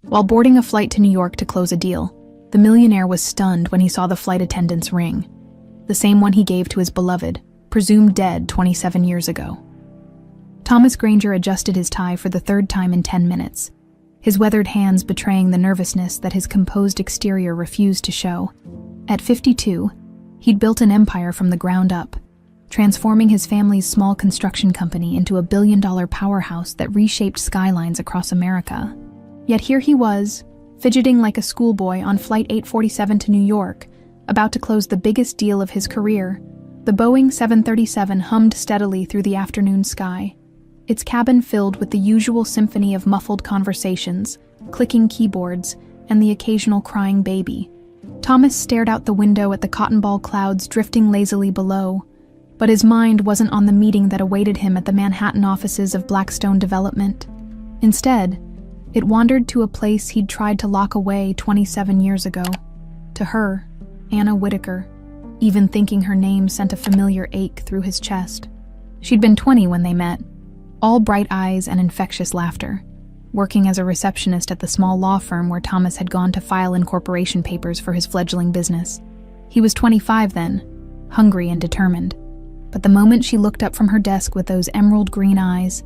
While boarding a flight to New York to close a deal, the millionaire was stunned when he saw the flight attendant's ring, the same one he gave to his beloved, presumed dead 27 years ago. Thomas Granger adjusted his tie for the third time in 10 minutes, his weathered hands betraying the nervousness that his composed exterior refused to show. At 52, he'd built an empire from the ground up, transforming his family's small construction company into a billion-dollar powerhouse that reshaped skylines across America. Yet here he was, fidgeting like a schoolboy on Flight 847 to New York, about to close the biggest deal of his career. The Boeing 737 hummed steadily through the afternoon sky, its cabin filled with the usual symphony of muffled conversations, clicking keyboards, and the occasional crying baby. Thomas stared out the window at the cotton ball clouds drifting lazily below, but his mind wasn't on the meeting that awaited him at the Manhattan offices of Blackstone Development. Instead, it wandered to a place he'd tried to lock away 27 years ago. To her, Anna Whitaker, even thinking her name sent a familiar ache through his chest. She'd been 20 when they met, all bright eyes and infectious laughter, working as a receptionist at the small law firm where Thomas had gone to file incorporation papers for his fledgling business. He was 25 then, hungry and determined. But the moment she looked up from her desk with those emerald green eyes,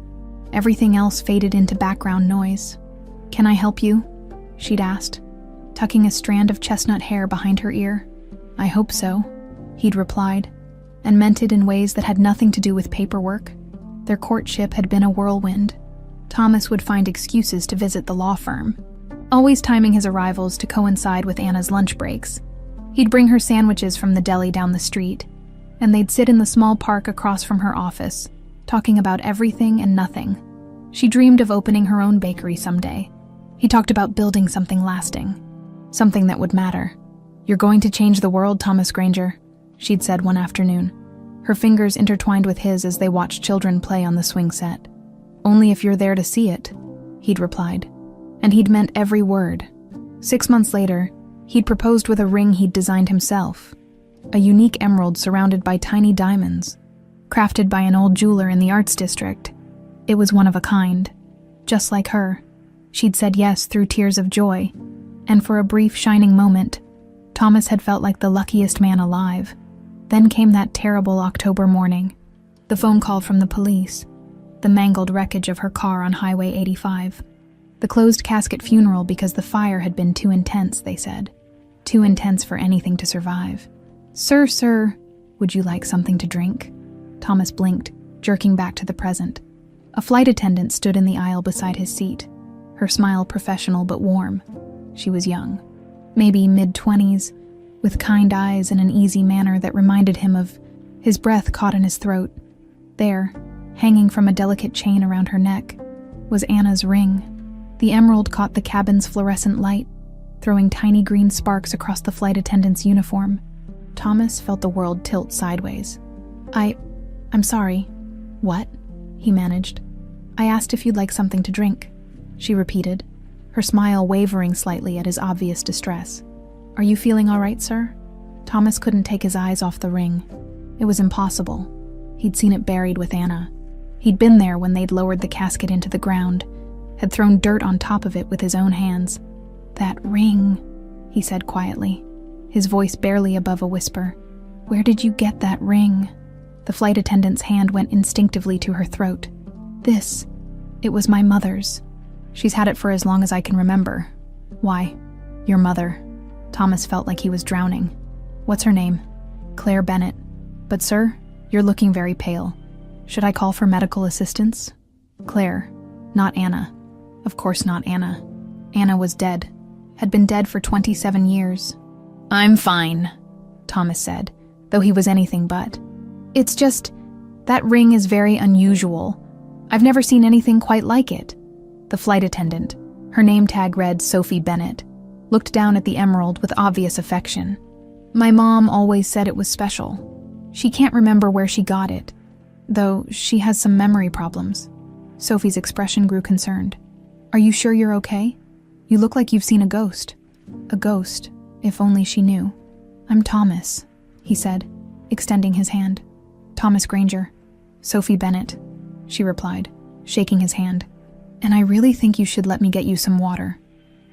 everything else faded into background noise. "Can I help you?" she'd asked, tucking a strand of chestnut hair behind her ear. "I hope so," he'd replied, and meant it in ways that had nothing to do with paperwork. Their courtship had been a whirlwind. Thomas would find excuses to visit the law firm, always timing his arrivals to coincide with Anna's lunch breaks. He'd bring her sandwiches from the deli down the street, and they'd sit in the small park across from her office, talking about everything and nothing. She dreamed of opening her own bakery someday. He talked about building something lasting, something that would matter. "You're going to change the world, Thomas Granger," she'd said one afternoon, her fingers intertwined with his as they watched children play on the swing set. "Only if you're there to see it," he'd replied. And he'd meant every word. 6 months later, he'd proposed with a ring he'd designed himself, a unique emerald surrounded by tiny diamonds, crafted by an old jeweler in the Arts District. It was one of a kind, just like her. She'd said yes through tears of joy, and for a brief shining moment, Thomas had felt like the luckiest man alive. Then came that terrible October morning, the phone call from the police, the mangled wreckage of her car on Highway 85, the closed casket funeral because the fire had been too intense, they said, too intense for anything to survive. Sir, would you like something to drink?" Thomas blinked, jerking back to the present. A flight attendant stood in the aisle beside his seat, her smile professional but warm. She was young, maybe mid-20s, with kind eyes and an easy manner that reminded him of his breath caught in his throat. There, hanging from a delicate chain around her neck, was Anna's ring. The emerald caught the cabin's fluorescent light, throwing tiny green sparks across the flight attendant's uniform. Thomas felt the world tilt sideways. I'm sorry." "What?" he managed. "I asked if you'd like something to drink," she repeated, her smile wavering slightly at his obvious distress. "Are you feeling all right, sir?" Thomas couldn't take his eyes off the ring. It was impossible. He'd seen it buried with Anna. He'd been there when they'd lowered the casket into the ground, had thrown dirt on top of it with his own hands. "That ring," he said quietly, his voice barely above a whisper. "Where did you get that ring?" The flight attendant's hand went instinctively to her throat. It was my mother's. She's had it for as long as I can remember." "Why?" "Your mother." Thomas felt like he was drowning. "What's her name?" "Claire Bennett." "But sir, you're looking very pale. Should I call for medical assistance?" "Claire, not Anna." "Of course not Anna. Anna was dead. Had been dead for 27 years. "I'm fine," Thomas said, though he was anything but. "It's just, that ring is very unusual. I've never seen anything quite like it." The flight attendant, her name tag read Sophie Bennett, looked down at the emerald with obvious affection. "My mom always said it was special. She can't remember where she got it, though she has some memory problems." Sophie's expression grew concerned. "Are you sure you're okay? You look like you've seen a ghost." A ghost, if only she knew. "I'm Thomas," he said, extending his hand. "Thomas Granger. Sophie Bennett," she replied, shaking his hand. "And I really think you should let me get you some water."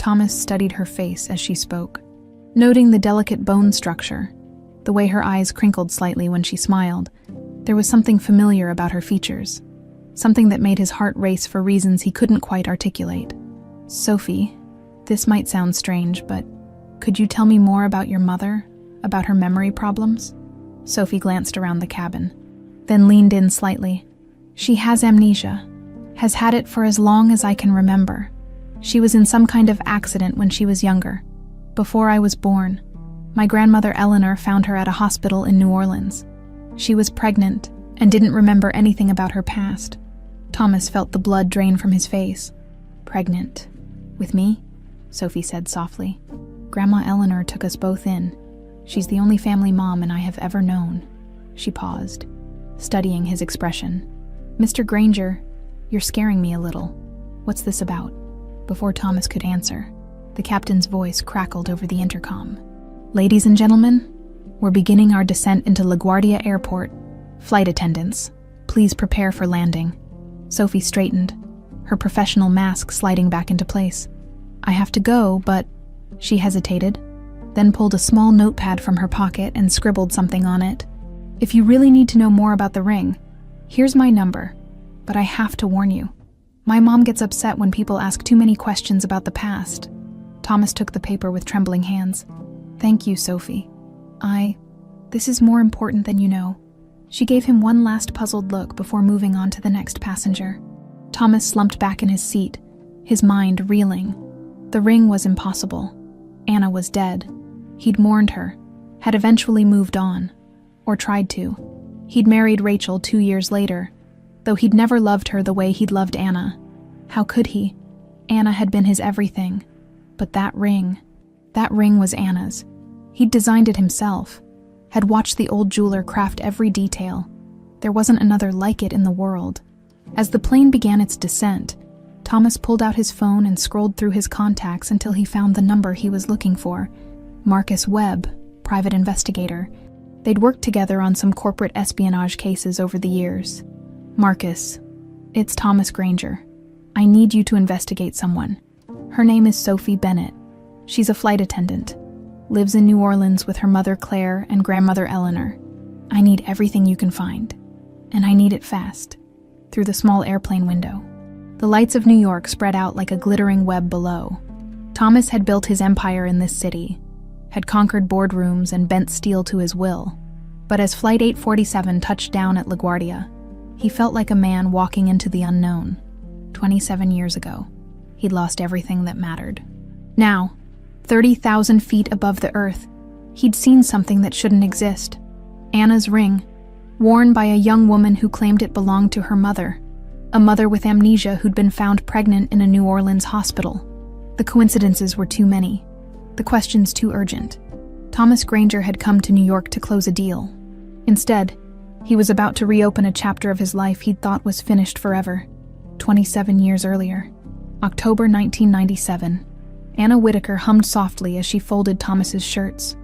Thomas studied her face as she spoke, noting the delicate bone structure, the way her eyes crinkled slightly when she smiled. There was something familiar about her features, something that made his heart race for reasons he couldn't quite articulate. "Sophie, this might sound strange, but could you tell me more about your mother, about her memory problems?" Sophie glanced around the cabin, then leaned in slightly. "She has amnesia, has had it for as long as I can remember. She was in some kind of accident when she was younger, before I was born. My grandmother Eleanor found her at a hospital in New Orleans. She was pregnant and didn't remember anything about her past." Thomas felt the blood drain from his face. "Pregnant? With me?" Sophie said softly. "Grandma Eleanor took us both in. She's the only family mom I have ever known." She paused, studying his expression. "Mr. Granger, you're scaring me a little. What's this about?" Before Thomas could answer, the captain's voice crackled over the intercom. "Ladies and gentlemen, we're beginning our descent into LaGuardia Airport. Flight attendants, please prepare for landing." Sophie straightened, her professional mask sliding back into place. "I have to go, but..." She hesitated, then pulled a small notepad from her pocket and scribbled something on it. "If you really need to know more about the ring, here's my number, but I have to warn you. My mom gets upset when people ask too many questions about the past." Thomas took the paper with trembling hands. "Thank you, Sophie. This is more important than you know." She gave him one last puzzled look before moving on to the next passenger. Thomas slumped back in his seat, his mind reeling. The ring was impossible. Anna was dead. He'd mourned her, had eventually moved on, or tried to. He'd married Rachel 2 years later, though he'd never loved her the way he'd loved Anna. How could he? Anna had been his everything. But that ring was Anna's. He'd designed it himself, had watched the old jeweler craft every detail. There wasn't another like it in the world. As the plane began its descent, Thomas pulled out his phone and scrolled through his contacts until he found the number he was looking for. Marcus Webb, private investigator. They'd worked together on some corporate espionage cases over the years. "Marcus, it's Thomas Granger. I need you to investigate someone. Her name is Sophie Bennett. She's a flight attendant. Lives in New Orleans with her mother Claire and grandmother Eleanor. I need everything you can find. And I need it fast." Through the small airplane window, the lights of New York spread out like a glittering web below. Thomas had built his empire in this city, had conquered boardrooms and bent steel to his will. But as Flight 847 touched down at LaGuardia, he felt like a man walking into the unknown. 27 years ago, he'd lost everything that mattered. Now, 30,000 feet above the earth, he'd seen something that shouldn't exist. Anna's ring, worn by a young woman who claimed it belonged to her mother, a mother with amnesia who'd been found pregnant in a New Orleans hospital. The coincidences were too many, the questions too urgent. Thomas Granger had come to New York to close a deal. Instead, he was about to reopen a chapter of his life he'd thought was finished forever. 27 years earlier, October 1997, Anna Whitaker hummed softly as she folded Thomas's shirts,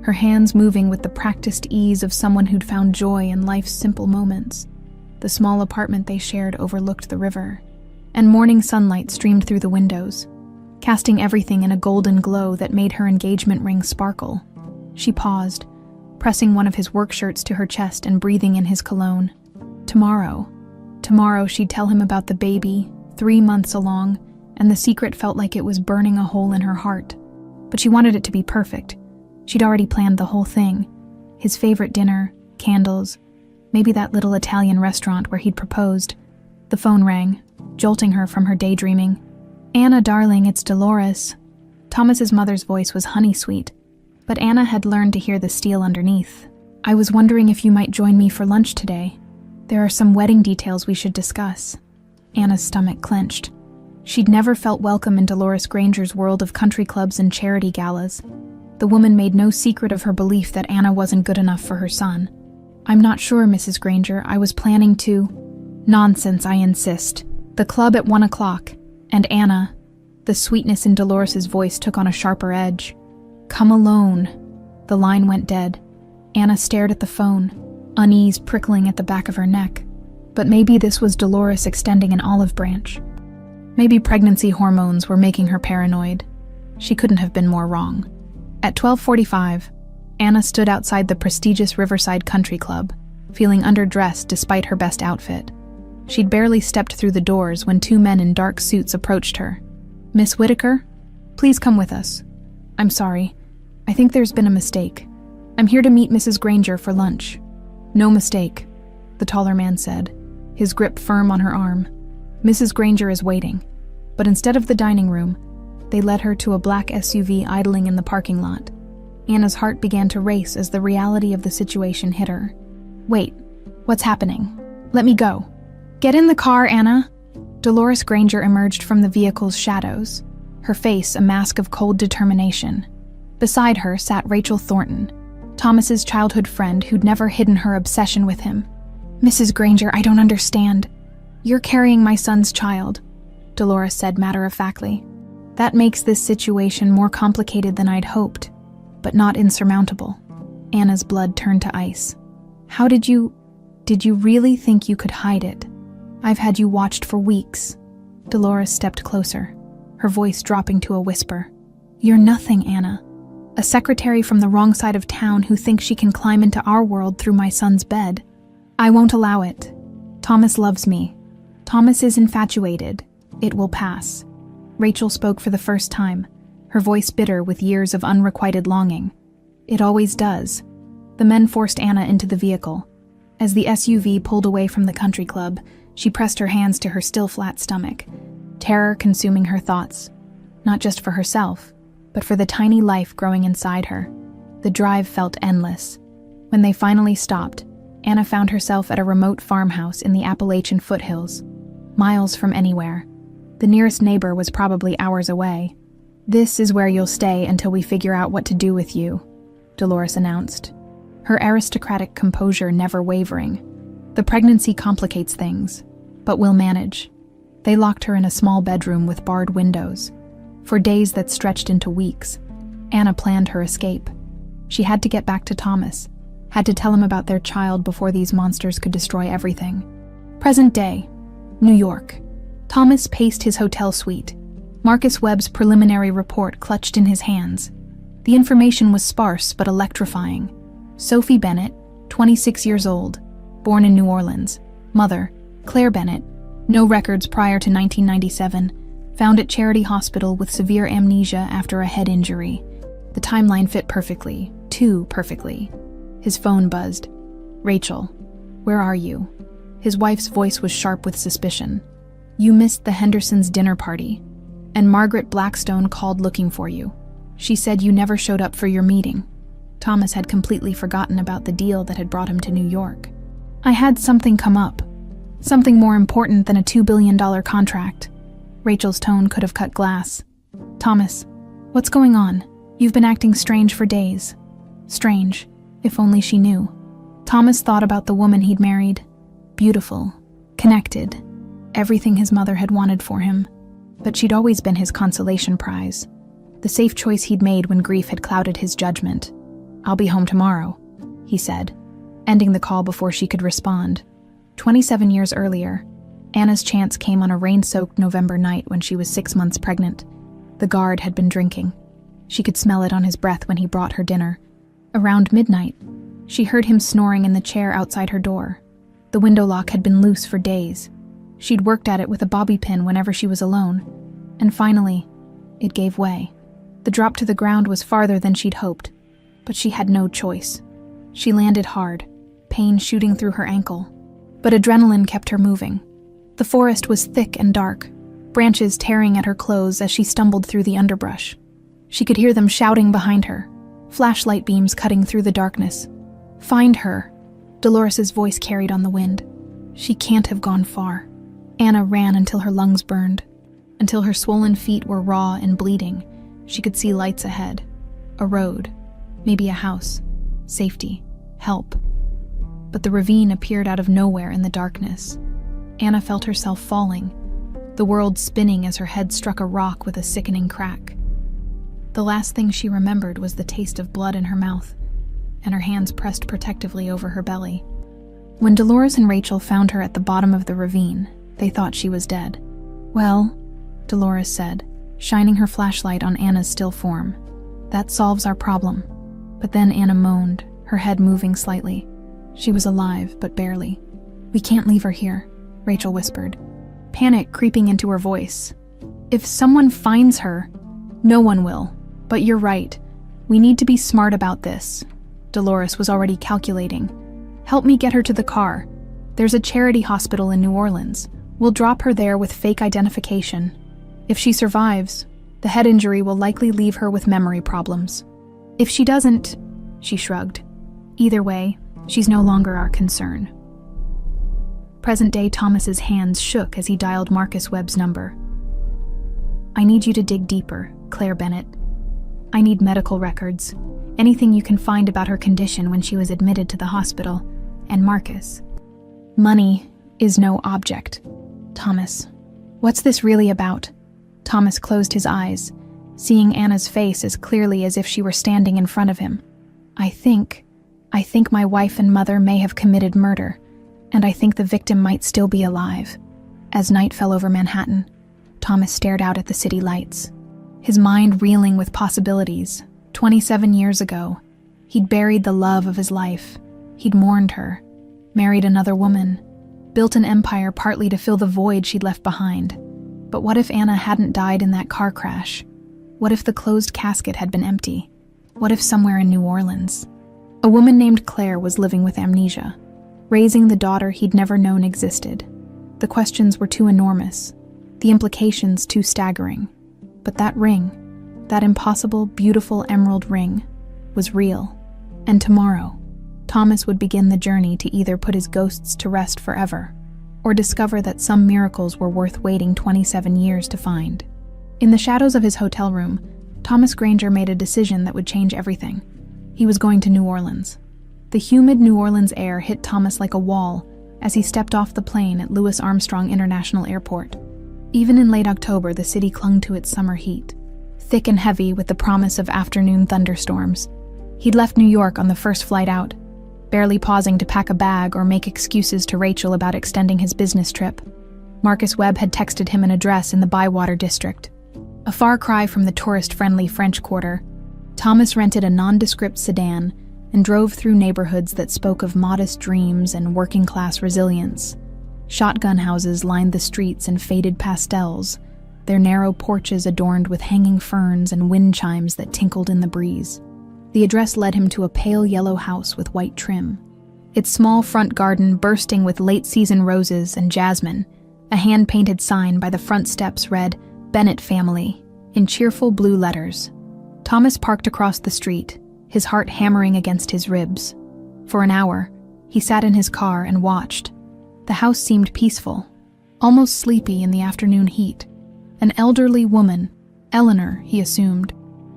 her hands moving with the practiced ease of someone who'd found joy in life's simple moments. The small apartment they shared overlooked the river, and morning sunlight streamed through the windows, casting everything in a golden glow that made her engagement ring sparkle. She paused, pressing one of his work shirts to her chest and breathing in his cologne. Tomorrow she'd tell him about the baby, 3 months along, and the secret felt like it was burning a hole in her heart. But she wanted it to be perfect. She'd already planned the whole thing. His favorite dinner, candles, maybe that little Italian restaurant where he'd proposed. The phone rang, jolting her from her daydreaming. "Anna, darling, it's Dolores." Thomas's mother's voice was honey-sweet, but Anna had learned to hear the steel underneath. "I was wondering if you might join me for lunch today. There are some wedding details we should discuss." Anna's stomach clenched. She'd never felt welcome in Dolores Granger's world of country clubs and charity galas. The woman made no secret of her belief that Anna wasn't good enough for her son. "I'm not sure, Mrs. Granger. I was planning to..." "Nonsense, I insist. The club at 1 o'clock. And Anna..." The sweetness in Dolores's voice took on a sharper edge. "Come alone." The line went dead. Anna stared at the phone, unease prickling at the back of her neck. But maybe this was Dolores extending an olive branch. Maybe pregnancy hormones were making her paranoid. She couldn't have been more wrong. At 12:45, Anna stood outside the prestigious Riverside Country Club, feeling underdressed despite her best outfit. She'd barely stepped through the doors when two men in dark suits approached her. "Miss Whitaker, please come with us." "I'm sorry. I think there's been a mistake. I'm here to meet Mrs. Granger for lunch." "No mistake," the taller man said, his grip firm on her arm. "Mrs. Granger is waiting." But instead of the dining room, they led her to a black SUV idling in the parking lot. Anna's heart began to race as the reality of the situation hit her. "Wait, what's happening? Let me go." "Get in the car, Anna." Dolores Granger emerged from the vehicle's shadows, her face a mask of cold determination. Beside her sat Rachel Thornton, Thomas's childhood friend who'd never hidden her obsession with him. "Mrs. Granger, I don't understand. You're carrying my son's child," Dolores said matter-of-factly. "That makes this situation more complicated than I'd hoped, but not insurmountable." Anna's blood turned to ice. Did you really think you could hide it? I've had you watched for weeks." Dolores stepped closer, her voice dropping to a whisper. "You're nothing, Anna. A secretary from the wrong side of town who thinks she can climb into our world through my son's bed. I won't allow it. Thomas loves me. Thomas is infatuated. It will pass." Rachel spoke for the first time, her voice bitter with years of unrequited longing. "It always does." The men forced Anna into the vehicle. As the SUV pulled away from the country club, she pressed her hands to her still flat stomach, terror consuming her thoughts, not just for herself, but for the tiny life growing inside her. The drive felt endless. When they finally stopped, Anna found herself at a remote farmhouse in the Appalachian foothills, miles from anywhere. The nearest neighbor was probably hours away. "This is where you'll stay until we figure out what to do with you," Dolores announced, her aristocratic composure never wavering. "The pregnancy complicates things, but we'll manage." They locked her in a small bedroom with barred windows. For days that stretched into weeks, Anna planned her escape. She had to get back to Thomas, had to tell him about their child before these monsters could destroy everything. Present day, New York. Thomas paced his hotel suite, Marcus Webb's preliminary report clutched in his hands. The information was sparse but electrifying. Sophie Bennett, 26 years old, born in New Orleans. Mother, Claire Bennett, no records prior to 1997, found at Charity Hospital with severe amnesia after a head injury. The timeline fit perfectly, too perfectly. His phone buzzed. "Rachel, where are you?" His wife's voice was sharp with suspicion. "You missed the Hendersons' dinner party, and Margaret Blackstone called looking for you. She said you never showed up for your meeting." Thomas had completely forgotten about the deal that had brought him to New York. "I had something come up. Something more important than a $2 billion contract." Rachel's tone could have cut glass. "Thomas, what's going on? You've been acting strange for days." Strange, if only she knew. Thomas thought about the woman he'd married. Beautiful, connected, everything his mother had wanted for him. But she'd always been his consolation prize, the safe choice he'd made when grief had clouded his judgment. "I'll be home tomorrow," he said, ending the call before she could respond. 27 years earlier, Anna's chance came on a rain-soaked November night when she was 6 months pregnant. The guard had been drinking. She could smell it on his breath when he brought her dinner. Around midnight, she heard him snoring in the chair outside her door. The window lock had been loose for days. She'd worked at it with a bobby pin whenever she was alone. And finally, it gave way. The drop to the ground was farther than she'd hoped, but she had no choice. She landed hard, pain shooting through her ankle. But adrenaline kept her moving. The forest was thick and dark, branches tearing at her clothes as she stumbled through the underbrush. She could hear them shouting behind her, flashlight beams cutting through the darkness. "Find her," Dolores's voice carried on the wind. She can't have gone far. Anna ran until her lungs burned, until her swollen feet were raw and bleeding. She could see lights ahead. A road, maybe a house, safety, help. But the ravine appeared out of nowhere in the darkness. Anna felt herself falling, the world spinning as her head struck a rock with a sickening crack. The last thing she remembered was the taste of blood in her mouth, and her hands pressed protectively over her belly. When Dolores and Rachel found her at the bottom of the ravine, they thought she was dead. "Well," Dolores said, shining her flashlight on Anna's still form. "That solves our problem." But then Anna moaned, her head moving slightly. She was alive, but barely. "We can't leave her here," Rachel whispered, panic creeping into her voice. "If someone finds her..." "No one will. But you're right. We need to be smart about this." Dolores was already calculating. "Help me get her to the car. There's a charity hospital in New Orleans. We'll drop her there with fake identification. If she survives, the head injury will likely leave her with memory problems. If she doesn't..." She shrugged. "Either way, she's no longer our concern." Present-day Thomas's hands shook as he dialed Marcus Webb's number. "I need you to dig deeper, Claire Bennett. I need medical records, anything you can find about her condition when she was admitted to the hospital, and Marcus. Money is no object. Thomas, what's this really about?" Thomas closed his eyes, seeing Anna's face as clearly as if she were standing in front of him. I think my wife and mother may have committed murder, and I think the victim might still be alive." As night fell over Manhattan, Thomas stared out at the city lights, his mind reeling with possibilities. 27 years ago, he'd buried the love of his life. He'd mourned her, married another woman, built an empire partly to fill the void she'd left behind. But what if Anna hadn't died in that car crash? What if the closed casket had been empty? What if somewhere in New Orleans, a woman named Claire was living with amnesia, raising the daughter he'd never known existed? The questions were too enormous, the implications too staggering. But that ring, that impossible, beautiful emerald ring, was real. And tomorrow, Thomas would begin the journey to either put his ghosts to rest forever, or discover that some miracles were worth waiting 27 years to find. In the shadows of his hotel room, Thomas Granger made a decision that would change everything. He was going to New Orleans. The humid New Orleans air hit Thomas like a wall as he stepped off the plane at Louis Armstrong International Airport. Even in late October, the city clung to its summer heat, thick and heavy with the promise of afternoon thunderstorms. He'd left New York on the first flight out, barely pausing to pack a bag or make excuses to Rachel about extending his business trip. Marcus Webb had texted him an address in the Bywater district, a far cry from the tourist-friendly French Quarter. Thomas rented a nondescript sedan and drove through neighborhoods that spoke of modest dreams and working-class resilience. Shotgun houses lined the streets in faded pastels, their narrow porches adorned with hanging ferns and wind chimes that tinkled in the breeze. The address led him to a pale yellow house with white trim, its small front garden bursting with late-season roses and jasmine. A hand-painted sign by the front steps read, "Bennett Family," in cheerful blue letters. Thomas parked across the street, his heart hammering against his ribs. For an hour, he sat in his car and watched. The house seemed peaceful, almost sleepy in the afternoon heat. An elderly woman, Eleanor, he assumed,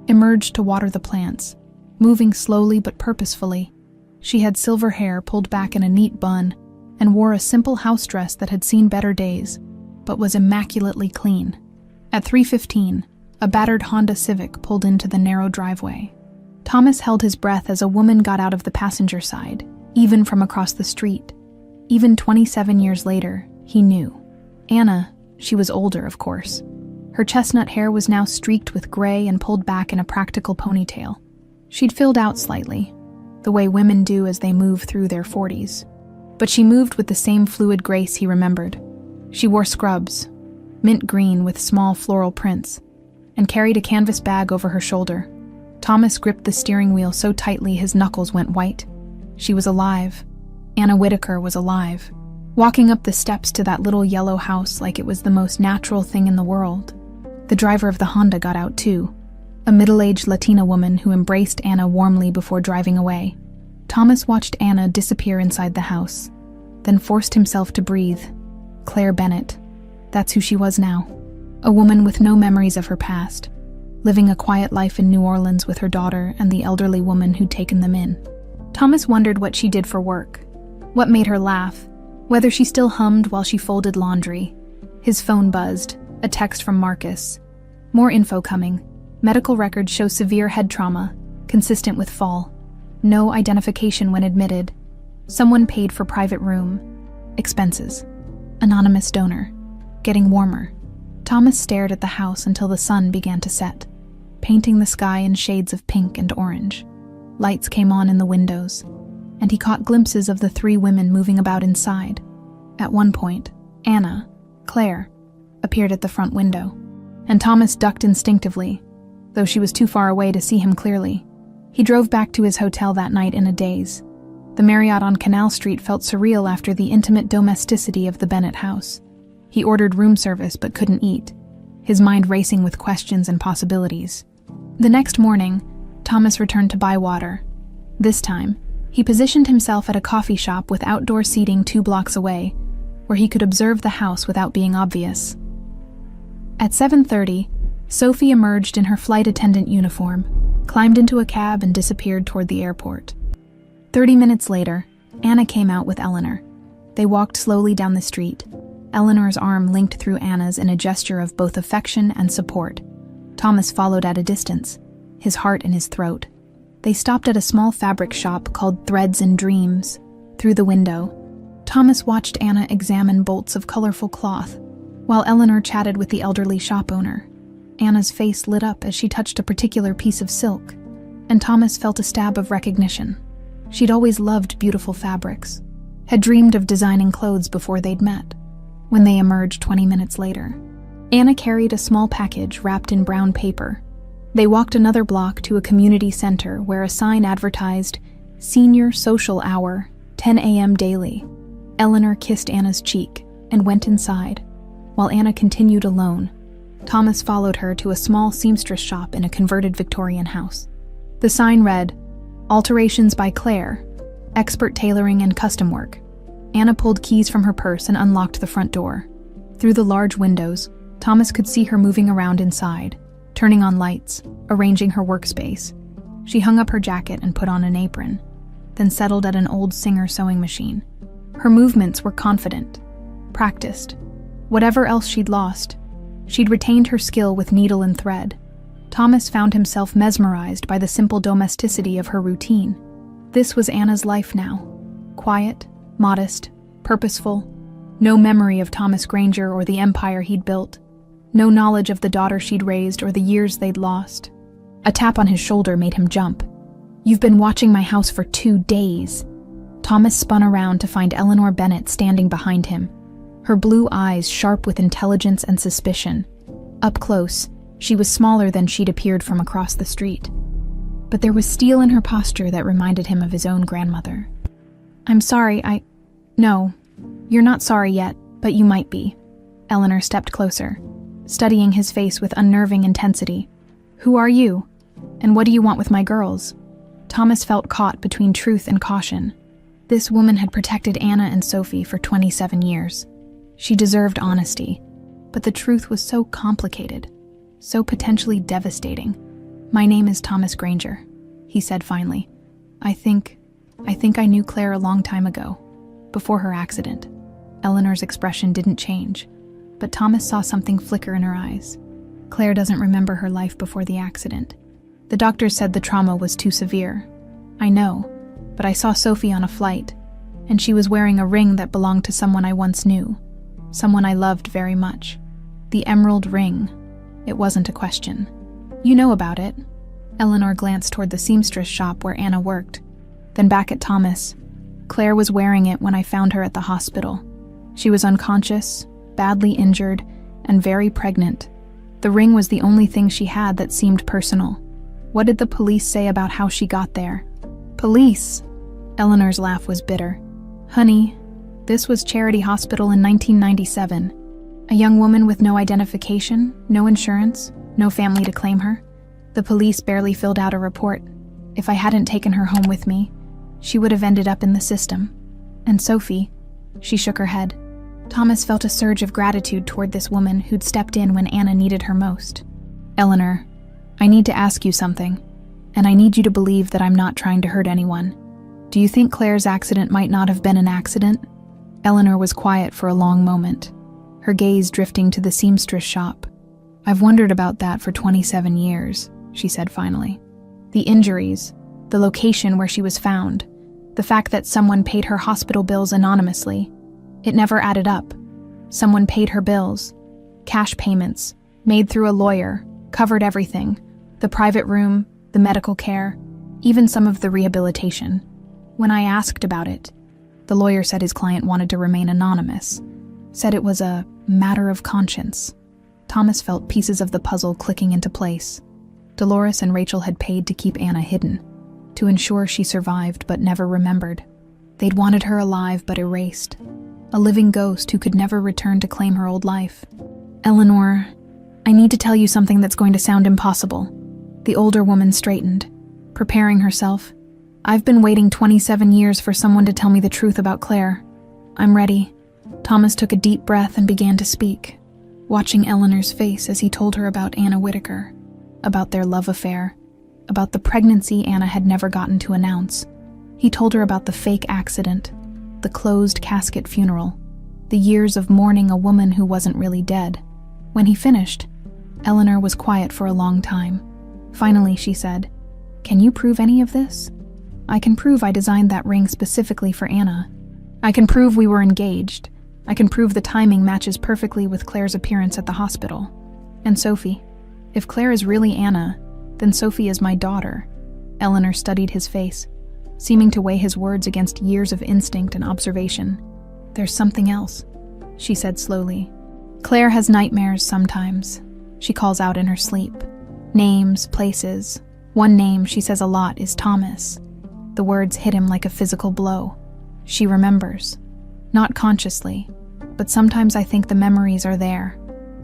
emerged to water the plants, moving slowly but purposefully. She had silver hair pulled back in a neat bun and wore a simple house dress that had seen better days, but was immaculately clean. At 3:15, a battered Honda Civic pulled into the narrow driveway. Thomas held his breath as a woman got out of the passenger side, even from across the street. Even 27 years later, he knew. Anna, she was older, of course. Her chestnut hair was now streaked with gray and pulled back in a practical ponytail. She'd filled out slightly, the way women do as they move through their 40s. But she moved with the same fluid grace he remembered. She wore scrubs, mint green with small floral prints, and carried a canvas bag over her shoulder. Thomas gripped the steering wheel so tightly his knuckles went white. She was alive. Anna Whitaker was alive, walking up the steps to that little yellow house like it was the most natural thing in the world. The driver of the Honda got out too, a middle-aged Latina woman who embraced Anna warmly before driving away. Thomas watched Anna disappear inside the house, then forced himself to breathe. Claire Bennett. That's who she was now. A woman with no memories of her past, living a quiet life in New Orleans with her daughter and the elderly woman who'd taken them in. Thomas wondered what she did for work, what made her laugh, whether she still hummed while she folded laundry. His phone buzzed, a text from Marcus. More info coming. Medical records show severe head trauma, consistent with fall. No identification when admitted. Someone paid for private room. Expenses. Anonymous donor. Getting warmer. Thomas stared at the house until the sun began to set, painting the sky in shades of pink and orange. Lights came on in the windows, and he caught glimpses of the three women moving about inside. At one point, Anna, Claire, appeared at the front window, and Thomas ducked instinctively, though she was too far away to see him clearly. He drove back to his hotel that night in a daze. The Marriott on Canal Street felt surreal after the intimate domesticity of the Bennett house. He ordered room service but couldn't eat, his mind racing with questions and possibilities. The next morning, Thomas returned to Bywater. This time, he positioned himself at a coffee shop with outdoor seating 2 blocks away, where he could observe the house without being obvious. At 7:30, Sophie emerged in her flight attendant uniform, climbed into a cab and disappeared toward the airport. 30 minutes later, Anna came out with Eleanor. They walked slowly down the street, Eleanor's arm linked through Anna's in a gesture of both affection and support. Thomas followed at a distance, his heart in his throat. They stopped at a small fabric shop called Threads and Dreams. Through the window, Thomas watched Anna examine bolts of colorful cloth, while Eleanor chatted with the elderly shop owner. Anna's face lit up as she touched a particular piece of silk, and Thomas felt a stab of recognition. She'd always loved beautiful fabrics, had dreamed of designing clothes before they'd met. When they emerged 20 minutes later, Anna carried a small package wrapped in brown paper. They walked another block to a community center where a sign advertised Senior Social Hour, 10 a.m. daily. Eleanor kissed Anna's cheek and went inside, while Anna continued alone. Thomas followed her to a small seamstress shop in a converted Victorian house. The sign read, Alterations by Claire, Expert Tailoring and Custom Work. Anna pulled keys from her purse and unlocked the front door. Through the large windows, Thomas could see her moving around inside, turning on lights, arranging her workspace. She hung up her jacket and put on an apron, then settled at an old Singer sewing machine. Her movements were confident, practiced. Whatever else she'd lost, she'd retained her skill with needle and thread. Thomas found himself mesmerized by the simple domesticity of her routine. This was Anna's life now. Quiet, modest, purposeful. No memory of Thomas Granger or the empire he'd built. No knowledge of the daughter she'd raised or the years they'd lost. A tap on his shoulder made him jump. You've been watching my house for 2 days. Thomas spun around to find Eleanor Bennett standing behind him, her blue eyes sharp with intelligence and suspicion. Up close, she was smaller than she'd appeared from across the street, but there was steel in her posture that reminded him of his own grandmother. I'm sorry, No, you're not sorry yet, but you might be. Eleanor stepped closer, studying his face with unnerving intensity. Who are you? And what do you want with my girls? Thomas felt caught between truth and caution. This woman had protected Anna and Sophie for 27 years. She deserved honesty, but the truth was so complicated, so potentially devastating. My name is Thomas Granger, he said finally. I think I knew Claire a long time ago, before her accident. Eleanor's expression didn't change, but Thomas saw something flicker in her eyes. Claire doesn't remember her life before the accident. The doctors said the trauma was too severe. I know, but I saw Sophie on a flight, and she was wearing a ring that belonged to someone I once knew, someone I loved very much. The emerald ring. It wasn't a question. You know about it. Eleanor glanced toward the seamstress shop where Anna worked, then back at Thomas. Claire was wearing it when I found her at the hospital. She was unconscious, badly injured, and very pregnant. The ring was the only thing she had that seemed personal. What did the police say about how she got there? Police? Eleanor's laugh was bitter. Honey, this was Charity Hospital in 1997. A young woman with no identification, no insurance, no family to claim her. The police barely filled out a report. If I hadn't taken her home with me, she would have ended up in the system. And Sophie, she shook her head. Thomas felt a surge of gratitude toward this woman who'd stepped in when Anna needed her most. Eleanor, I need to ask you something, and I need you to believe that I'm not trying to hurt anyone. Do you think Claire's accident might not have been an accident? Eleanor was quiet for a long moment, her gaze drifting to the seamstress shop. I've wondered about that for 27 years, she said finally. The injuries, the location where she was found, the fact that someone paid her hospital bills anonymously. It never added up. Someone paid her bills, Cash payments, made through a lawyer, covered everything. The private room, the medical care, even some of the rehabilitation. When I asked about it, the lawyer said his client wanted to remain anonymous, said it was a matter of conscience. Thomas felt pieces of the puzzle clicking into place. Dolores and Rachel had paid to keep Anna hidden, to ensure she survived but never remembered. They'd wanted her alive but erased, a living ghost who could never return to claim her old life. Eleanor, I need to tell you something that's going to sound impossible. The older woman straightened, preparing herself. I've been waiting 27 years for someone to tell me the truth about Claire. I'm ready. Thomas took a deep breath and began to speak, watching Eleanor's face as he told her about Anna Whitaker, about their love affair, about the pregnancy Anna had never gotten to announce. He told her about the fake accident, the closed casket funeral, the years of mourning a woman who wasn't really dead. When he finished, Eleanor was quiet for a long time. Finally, she said, "Can you prove any of this?" "I can prove I designed that ring specifically for Anna. I can prove we were engaged. I can prove the timing matches perfectly with Claire's appearance at the hospital. And Sophie, if Claire is really Anna, then Sophie is my daughter." Eleanor studied his face, seeming to weigh his words against years of instinct and observation. "There's something else," she said slowly. "Claire has nightmares sometimes. She calls out in her sleep. Names, places. One name she says a lot is Thomas." The words hit him like a physical blow. She remembers. Not consciously, but sometimes I think the memories are there,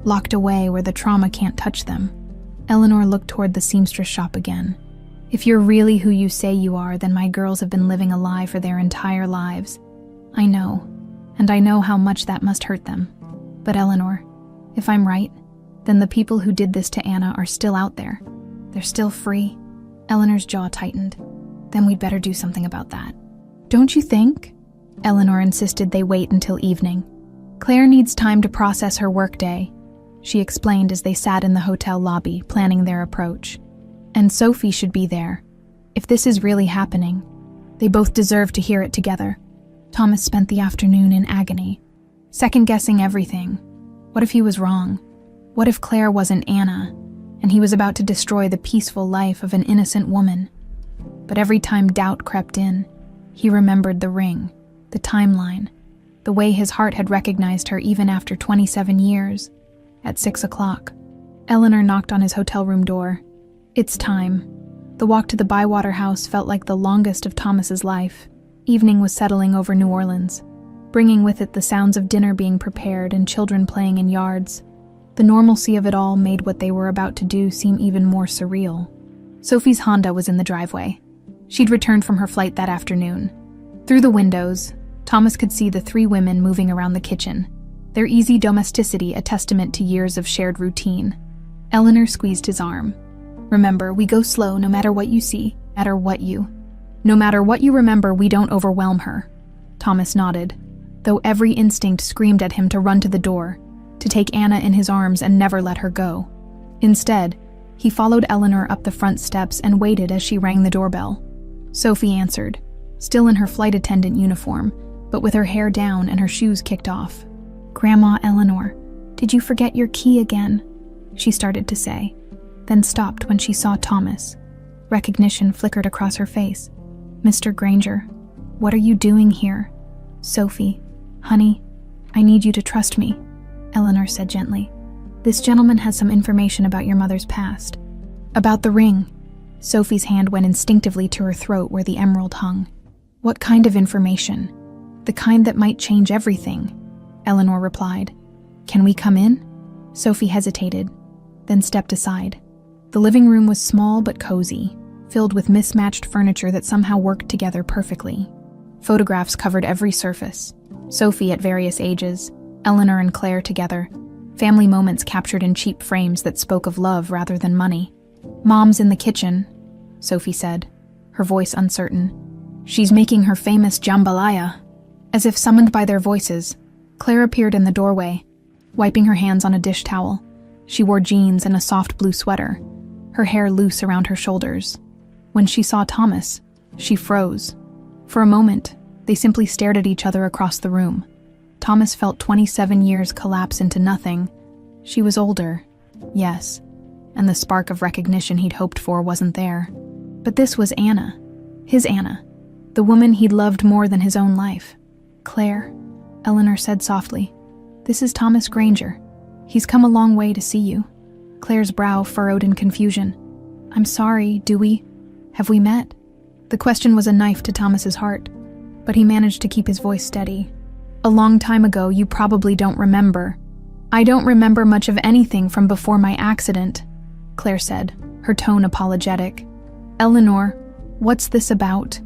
locked away where the trauma can't touch them. Eleanor looked toward the seamstress shop again. "If you're really who you say you are, then my girls have been living a lie for their entire lives. I know, and I know how much that must hurt them. But Eleanor, if I'm right, then the people who did this to Anna are still out there. They're still free." Eleanor's jaw tightened. "Then we'd better do something about that." "Don't you think?" Eleanor insisted they wait until evening. "Claire needs time to process her workday," she explained as they sat in the hotel lobby, planning their approach. "And Sophie should be there. If this is really happening, they both deserve to hear it together." Thomas spent the afternoon in agony, second-guessing everything. What if he was wrong? What if Claire wasn't Anna, and he was about to destroy the peaceful life of an innocent woman? But every time doubt crept in, he remembered the ring, the timeline, the way his heart had recognized her even after 27 years. At 6 o'clock, Eleanor knocked on his hotel room door. "It's time." The walk to the Bywater house felt like the longest of Thomas's life. Evening was settling over New Orleans, bringing with it the sounds of dinner being prepared and children playing in yards. The normalcy of it all made what they were about to do seem even more surreal. Sophie's Honda was in the driveway. She'd returned from her flight that afternoon. Through the windows, Thomas could see the three women moving around the kitchen, their easy domesticity a testament to years of shared routine. Eleanor squeezed his arm. "Remember, we go slow no matter what you see, no matter what you remember, we don't overwhelm her." Thomas nodded, though every instinct screamed at him to run to the door, to take Anna in his arms and never let her go. Instead, he followed Eleanor up the front steps and waited as she rang the doorbell. Sophie answered, still in her flight attendant uniform, but with her hair down and her shoes kicked off. "Grandma Eleanor, did you forget your key again?" she started to say, then stopped when she saw Thomas. Recognition flickered across her face. "Mr. Granger, what are you doing here?" "Sophie, honey, I need you to trust me," Eleanor said gently. "This gentleman has some information about your mother's past." "About the ring." Sophie's hand went instinctively to her throat where the emerald hung. "What kind of information?" "The kind that might change everything," Eleanor replied. "Can we come in?" Sophie hesitated, then stepped aside. The living room was small but cozy, filled with mismatched furniture that somehow worked together perfectly. Photographs covered every surface. Sophie at various ages, Eleanor and Claire together, family moments captured in cheap frames that spoke of love rather than money. "Mom's in the kitchen," Sophie said, her voice uncertain. "She's making her famous jambalaya." As if summoned by their voices, Claire appeared in the doorway, wiping her hands on a dish towel. She wore jeans and a soft blue sweater, her hair loose around her shoulders. When she saw Thomas, she froze. For a moment, they simply stared at each other across the room. Thomas felt 27 years collapse into nothing. She was older, yes, and the spark of recognition he'd hoped for wasn't there. But this was Anna, his Anna, the woman he'd loved more than his own life. "Claire," Eleanor said softly, "this is Thomas Granger. He's come a long way to see you." Claire's brow furrowed in confusion. "I'm sorry, have we met?" The question was a knife to Thomas's heart, but he managed to keep his voice steady. "A long time ago, you probably don't remember." "I don't remember much of anything from before my accident," Claire said, her tone apologetic. "Eleanor, what's this about?"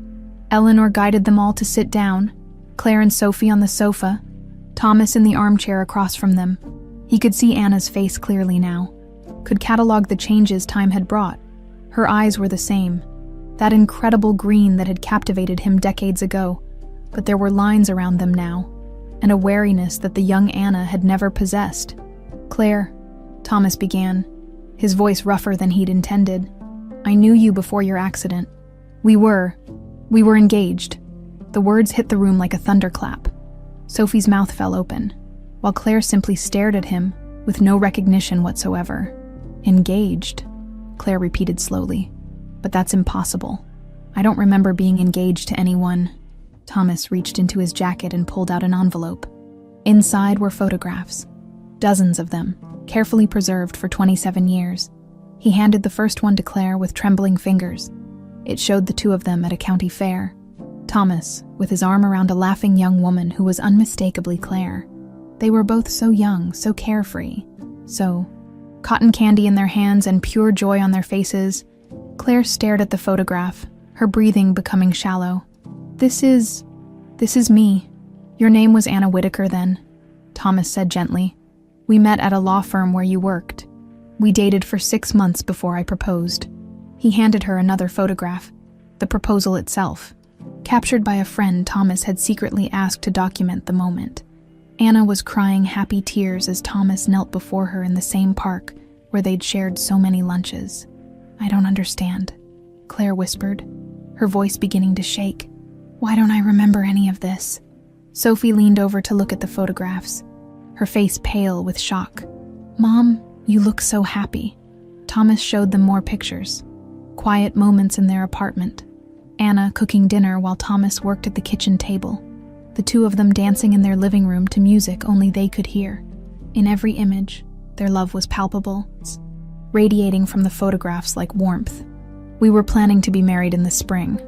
Eleanor guided them all to sit down, Claire and Sophie on the sofa, Thomas in the armchair across from them. He could see Anna's face clearly now, could catalog the changes time had brought. Her eyes were the same, that incredible green that had captivated him decades ago, but there were lines around them now, and a wariness that the young Anna had never possessed. "Claire," Thomas began, his voice rougher than he'd intended, "I knew you before your accident. We were engaged." The words hit the room like a thunderclap. Sophie's mouth fell open, while Claire simply stared at him with no recognition whatsoever. "Engaged," Claire repeated slowly. "But that's impossible. I don't remember being engaged to anyone." Thomas reached into his jacket and pulled out an envelope. Inside were photographs, dozens of them, carefully preserved for 27 years. He handed the first one to Claire with trembling fingers. It showed the two of them at a county fair. Thomas, with his arm around a laughing young woman who was unmistakably Claire. They were both so young, so carefree, so cotton candy in their hands and pure joy on their faces. Claire stared at the photograph, her breathing becoming shallow. This is me. Your name was Anna Whitaker then," Thomas said gently. "We met at a law firm where you worked. We dated for 6 months before I proposed." He handed her another photograph, the proposal itself, captured by a friend Thomas had secretly asked to document the moment. Anna was crying happy tears as Thomas knelt before her in the same park where they'd shared so many lunches. "I don't understand," Claire whispered, her voice beginning to shake. "Why don't I remember any of this?" Sophie leaned over to look at the photographs, her face pale with shock. "Mom, you look so happy." Thomas showed them more pictures. Quiet moments in their apartment. Anna cooking dinner while Thomas worked at the kitchen table. The two of them dancing in their living room to music only they could hear. In every image, their love was palpable, radiating from the photographs like warmth. "We were planning to be married in the spring,"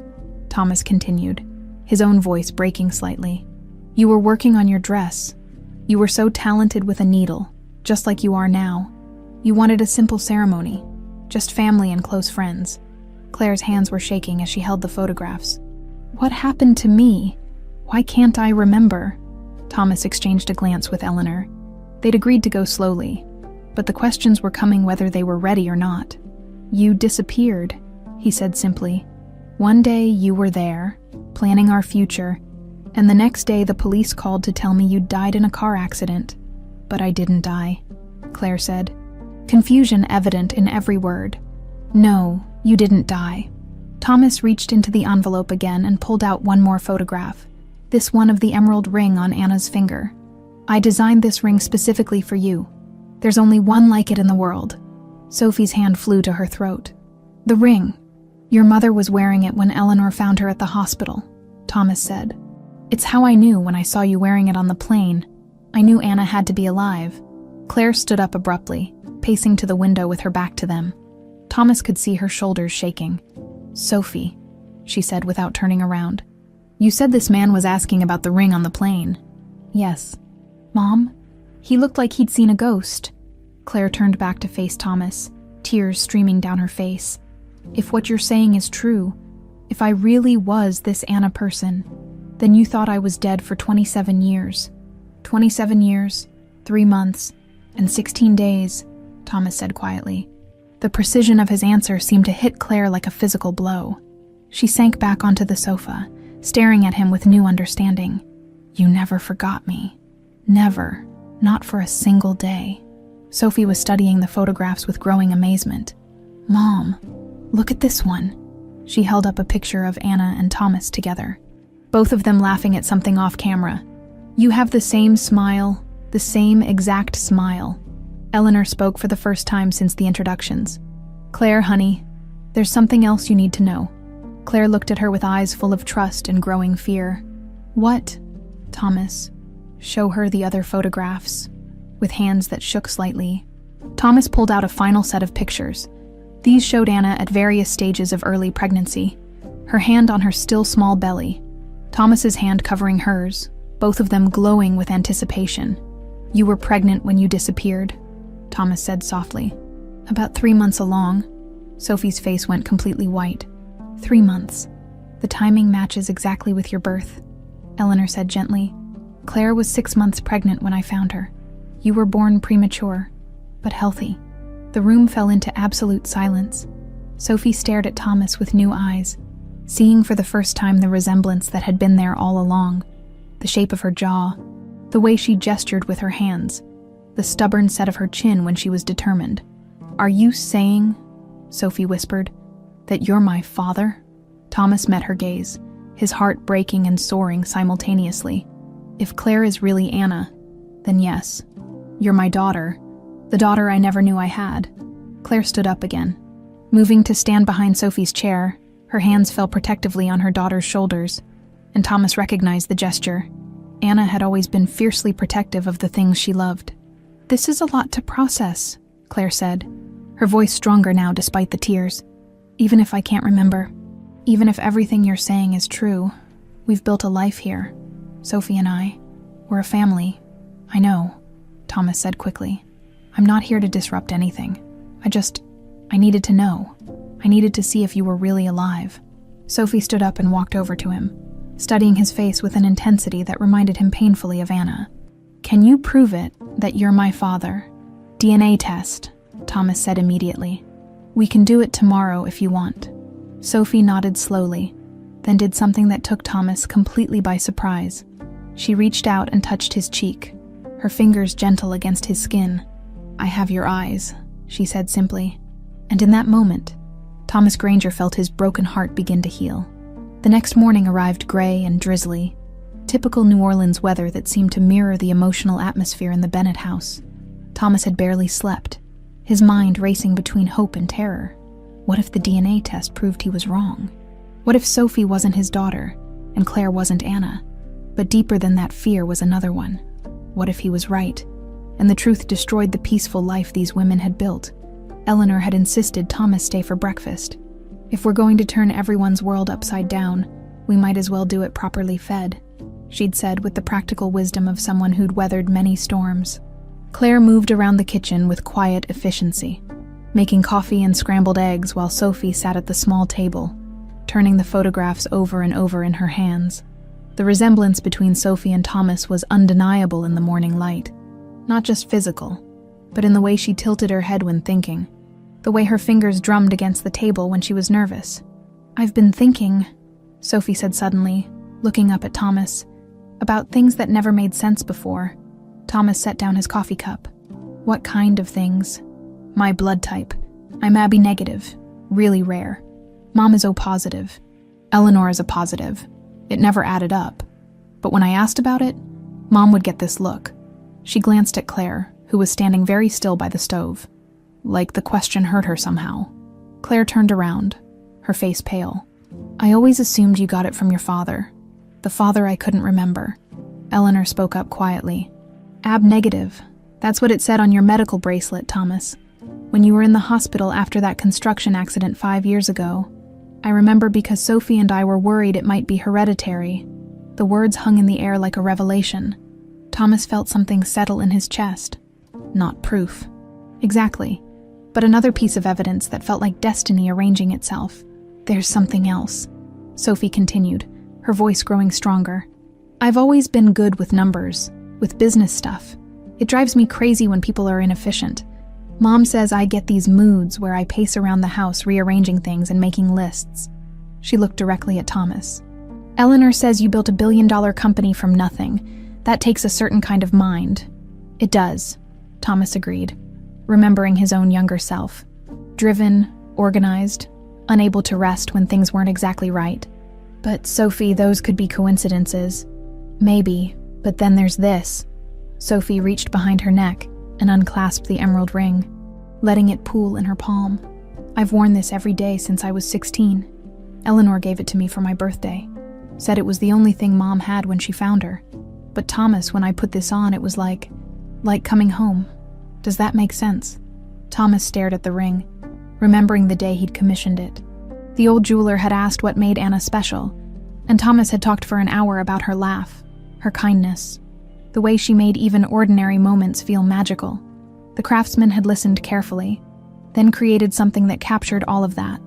Thomas continued, his own voice breaking slightly. "You were working on your dress. You were so talented with a needle, just like you are now. You wanted a simple ceremony, just family and close friends." Claire's hands were shaking as she held the photographs. "What happened to me? Why can't I remember?" Thomas exchanged a glance with Eleanor. They'd agreed to go slowly, but the questions were coming whether they were ready or not. "You disappeared," he said simply. "One day you were there, planning our future, and the next day the police called to tell me you died in a car accident. But I didn't die," Claire said, confusion evident in every word. "No, you didn't die." Thomas reached into the envelope again and pulled out one more photograph, this one of the emerald ring on Anna's finger. "I designed this ring specifically for you. There's only one like it in the world." Sophie's hand flew to her throat. "The ring. Your mother was wearing it when Eleanor found her at the hospital," Thomas said. "It's how I knew when I saw you wearing it on the plane. I knew Anna had to be alive." Claire stood up abruptly, pacing to the window with her back to them. Thomas could see her shoulders shaking. "Sophie," she said without turning around. "You said this man was asking about the ring on the plane." "Yes." "Mom? He looked like he'd seen a ghost." Claire turned back to face Thomas, tears streaming down her face. "If what you're saying is true, if I really was this Anna person, then you thought I was dead for 27 years. 27 years, 3 months, and 16 days, Thomas said quietly. The precision of his answer seemed to hit Claire like a physical blow. She sank back onto the sofa, staring at him with new understanding. "You never forgot me. Never. Not for a single day." Sophie was studying the photographs with growing amazement. "Mom, look at this one." She held up a picture of Anna and Thomas together, both of them laughing at something off camera. "You have the same smile, the same exact smile." Eleanor spoke for the first time since the introductions. "Claire, honey, there's something else you need to know." Claire looked at her with eyes full of trust and growing fear. "What?" Thomas. "Show her the other photographs," with hands that shook slightly. Thomas pulled out a final set of pictures. These showed Anna at various stages of early pregnancy, her hand on her still small belly, Thomas's hand covering hers, both of them glowing with anticipation. "You were pregnant when you disappeared," Thomas said softly. "About 3 months along." Sophie's face went completely white. 3 months. "The timing matches exactly with your birth," Eleanor said gently. "Claire was 6 months pregnant when I found her. You were born premature, but healthy." The room fell into absolute silence. Sophie stared at Thomas with new eyes, seeing for the first time the resemblance that had been there all along. The shape of her jaw, the way she gestured with her hands, the stubborn set of her chin when she was determined. "Are you saying," Sophie whispered, "that you're my father?" Thomas met her gaze, his heart breaking and soaring simultaneously. "If Claire is really Anna, then yes, you're my daughter, the daughter I never knew I had." Claire stood up again. Moving to stand behind Sophie's chair, her hands fell protectively on her daughter's shoulders, and Thomas recognized the gesture. Anna had always been fiercely protective of the things she loved. "This is a lot to process," Claire said, her voice stronger now despite the tears. "Even if I can't remember, even if everything you're saying is true, we've built a life here, Sophie and I. We're a family." "I know," Thomas said quickly. "I'm not here to disrupt anything. I needed to know. I needed to see if you were really alive." Sophie stood up and walked over to him, studying his face with an intensity that reminded him painfully of Anna. "Can you prove it, that you're my father?" "DNA test," Thomas said immediately. "We can do it tomorrow if you want." Sophie nodded slowly, then did something that took Thomas completely by surprise. She reached out and touched his cheek, her fingers gentle against his skin. "I have your eyes," she said simply. And in that moment, Thomas Granger felt his broken heart begin to heal. The next morning arrived gray and drizzly, typical New Orleans weather that seemed to mirror the emotional atmosphere in the Bennett house. Thomas had barely slept, his mind racing between hope and terror. What if the DNA test proved he was wrong? What if Sophie wasn't his daughter, and Claire wasn't Anna? But deeper than that fear was another one. What if he was right, and the truth destroyed the peaceful life these women had built? Eleanor had insisted Thomas stay for breakfast. If we're going to turn everyone's world upside down, we might as well do it properly fed, she'd said with the practical wisdom of someone who'd weathered many storms. Claire moved around the kitchen with quiet efficiency, making coffee and scrambled eggs while Sophie sat at the small table, turning the photographs over and over in her hands. The resemblance between Sophie and Thomas was undeniable in the morning light, not just physical, but in the way she tilted her head when thinking, the way her fingers drummed against the table when she was nervous. "I've been thinking," Sophie said suddenly, looking up at Thomas, "about things that never made sense before." Thomas set down his coffee cup. "What kind of things?" "My blood type. I'm AB negative, really rare. Mom is O positive. Eleanor is a positive. It never added up. But when I asked about it, Mom would get this look." She glanced at Claire, who was standing very still by the stove, like the question hurt her somehow. Claire turned around, her face pale. "I always assumed you got it from your father, the father I couldn't remember." Eleanor spoke up quietly. "AB negative. That's what it said on your medical bracelet, Thomas. When you were in the hospital after that construction accident 5 years ago, I remember because Sophie and I were worried it might be hereditary." The words hung in the air like a revelation. Thomas felt something settle in his chest. Not proof. Exactly. But another piece of evidence that felt like destiny arranging itself. "There's something else," Sophie continued, her voice growing stronger. "I've always been good with numbers, with business stuff. It drives me crazy when people are inefficient. Mom says I get these moods where I pace around the house rearranging things and making lists." She looked directly at Thomas. "Eleanor says you built a billion-dollar company from nothing. That takes a certain kind of mind." "It does," Thomas agreed, remembering his own younger self. Driven, organized, unable to rest when things weren't exactly right. "But Sophie, those could be coincidences." "Maybe, but then there's this." Sophie reached behind her neck, and unclasped the emerald ring, letting it pool in her palm. "I've worn this every day since I was 16. Eleanor gave it to me for my birthday. Said it was the only thing Mom had when she found her. But Thomas, when I put this on, it was like coming home. Does that make sense?" Thomas stared at the ring, remembering the day he'd commissioned it. The old jeweler had asked what made Anna special, and Thomas had talked for an hour about her laugh, her kindness, the way she made even ordinary moments feel magical. The craftsman had listened carefully, then created something that captured all of that.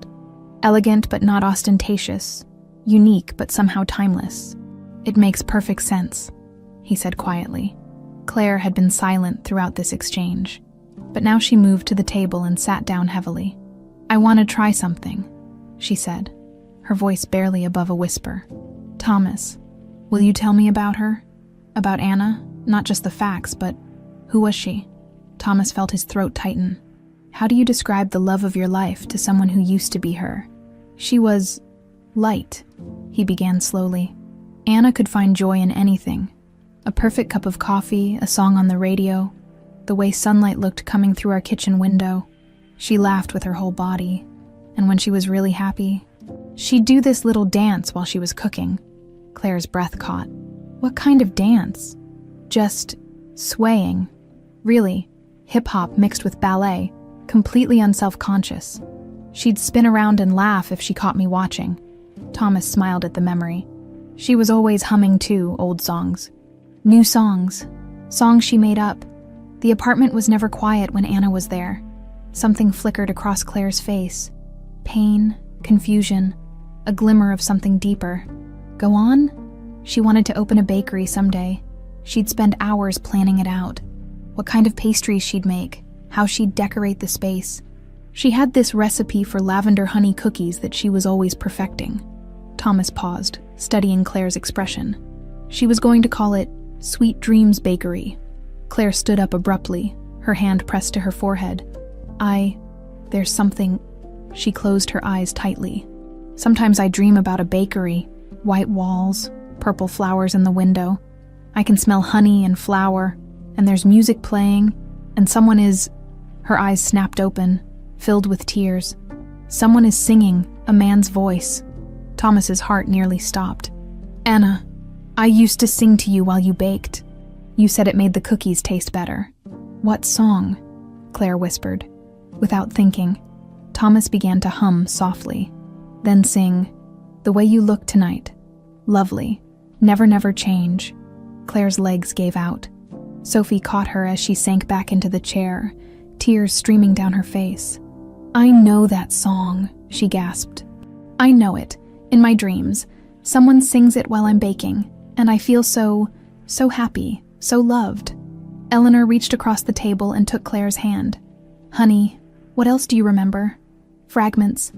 Elegant but not ostentatious, unique but somehow timeless. "It makes perfect sense," he said quietly. Claire had been silent throughout this exchange, but now she moved to the table and sat down heavily. "I want to try something," she said, her voice barely above a whisper. "Thomas, will you tell me about her? About Anna? Not just the facts, but who was she?" Thomas felt his throat tighten. "How do you describe the love of your life to someone who used to be her?" "She was light," he began slowly. "Anna could find joy in anything. A perfect cup of coffee, a song on the radio, the way sunlight looked coming through our kitchen window. She laughed with her whole body, and when she was really happy, she'd do this little dance while she was cooking." Claire's breath caught. "What kind of dance?" "Just swaying. Really, hip-hop mixed with ballet, completely unself-conscious. She'd spin around and laugh if she caught me watching." Thomas smiled at the memory. "She was always humming too, old songs. New songs. Songs she made up. The apartment was never quiet when Anna was there." Something flickered across Claire's face. Pain, confusion, a glimmer of something deeper. "Go on?" "She wanted to open a bakery someday. She'd spend hours planning it out. What kind of pastries she'd make, how she'd decorate the space. She had this recipe for lavender honey cookies that she was always perfecting." Thomas paused, studying Claire's expression. "She was going to call it Sweet Dreams Bakery." Claire stood up abruptly, her hand pressed to her forehead. There's something." She closed her eyes tightly. "Sometimes I dream about a bakery, white walls, purple flowers in the window. I can smell honey and flour, and there's music playing, and someone is..." Her eyes snapped open, filled with tears. "Someone is singing, a man's voice." Thomas's heart nearly stopped. "Anna, I used to sing to you while you baked. You said it made the cookies taste better." "What song?" Claire whispered. Without thinking, Thomas began to hum softly, then sing, "The way you look tonight. Lovely. Never, never change." Claire's legs gave out. Sophie caught her as she sank back into the chair, tears streaming down her face. "I know that song," she gasped. "I know it. In my dreams. Someone sings it while I'm baking, and I feel so happy, so loved." Eleanor reached across the table and took Claire's hand. "Honey, what else do you remember?" "Fragments.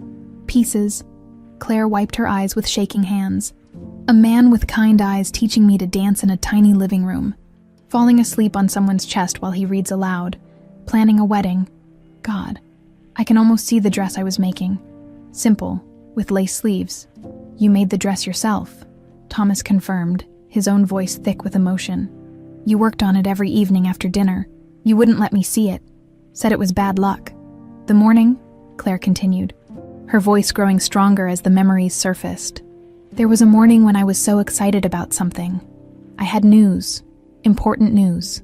Pieces." Claire wiped her eyes with shaking hands. "A man with kind eyes teaching me to dance in a tiny living room. Falling asleep on someone's chest while he reads aloud. Planning a wedding. God, I can almost see the dress I was making. Simple, with lace sleeves." "You made the dress yourself," Thomas confirmed, his own voice thick with emotion. "You worked on it every evening after dinner. You wouldn't let me see it. Said it was bad luck." "The morning," Claire continued, her voice growing stronger as the memories surfaced. "There was a morning when I was so excited about something. I had news, important news,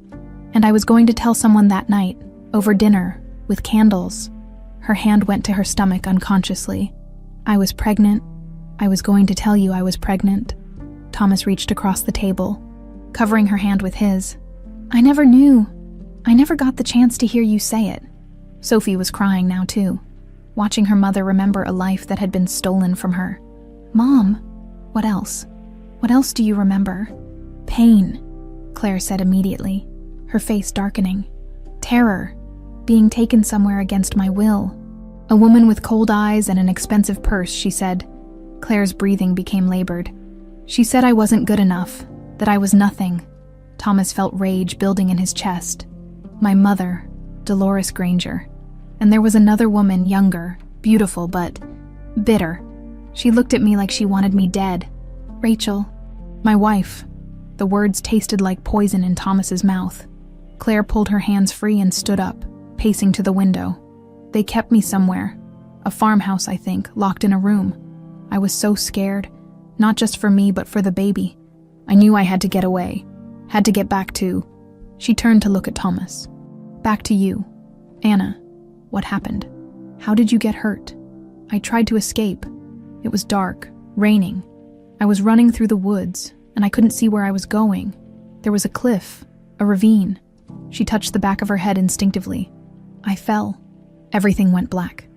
and I was going to tell someone that night, over dinner, with candles." Her hand went to her stomach unconsciously. "I was pregnant. I was going to tell you I was pregnant." Thomas reached across the table, covering her hand with his. "I never knew. I never got the chance to hear you say it." Sophie was crying now too, watching her mother remember a life that had been stolen from her. "Mom, what else? What else do you remember?" "Pain," Claire said immediately, her face darkening. "Terror, being taken somewhere against my will. A woman with cold eyes and an expensive purse," she said. Claire's breathing became labored. "She said I wasn't good enough, that I was nothing." Thomas felt rage building in his chest. "My mother, Dolores Granger. And there was another woman, younger, beautiful, but bitter. She looked at me like she wanted me dead. Rachel, my wife." The words tasted like poison in Thomas's mouth. Claire pulled her hands free and stood up, pacing to the window. They kept me somewhere. A farmhouse, I think, locked in a room. I was so scared, not just for me, but for the baby. I knew I had to get away, had to get back to... She turned to look at Thomas. Back to you. Anna, what happened? How did you get hurt? I tried to escape. It was dark, raining. I was running through the woods, and I couldn't see where I was going. There was a cliff, a ravine. She touched the back of her head instinctively. I fell. Everything went black.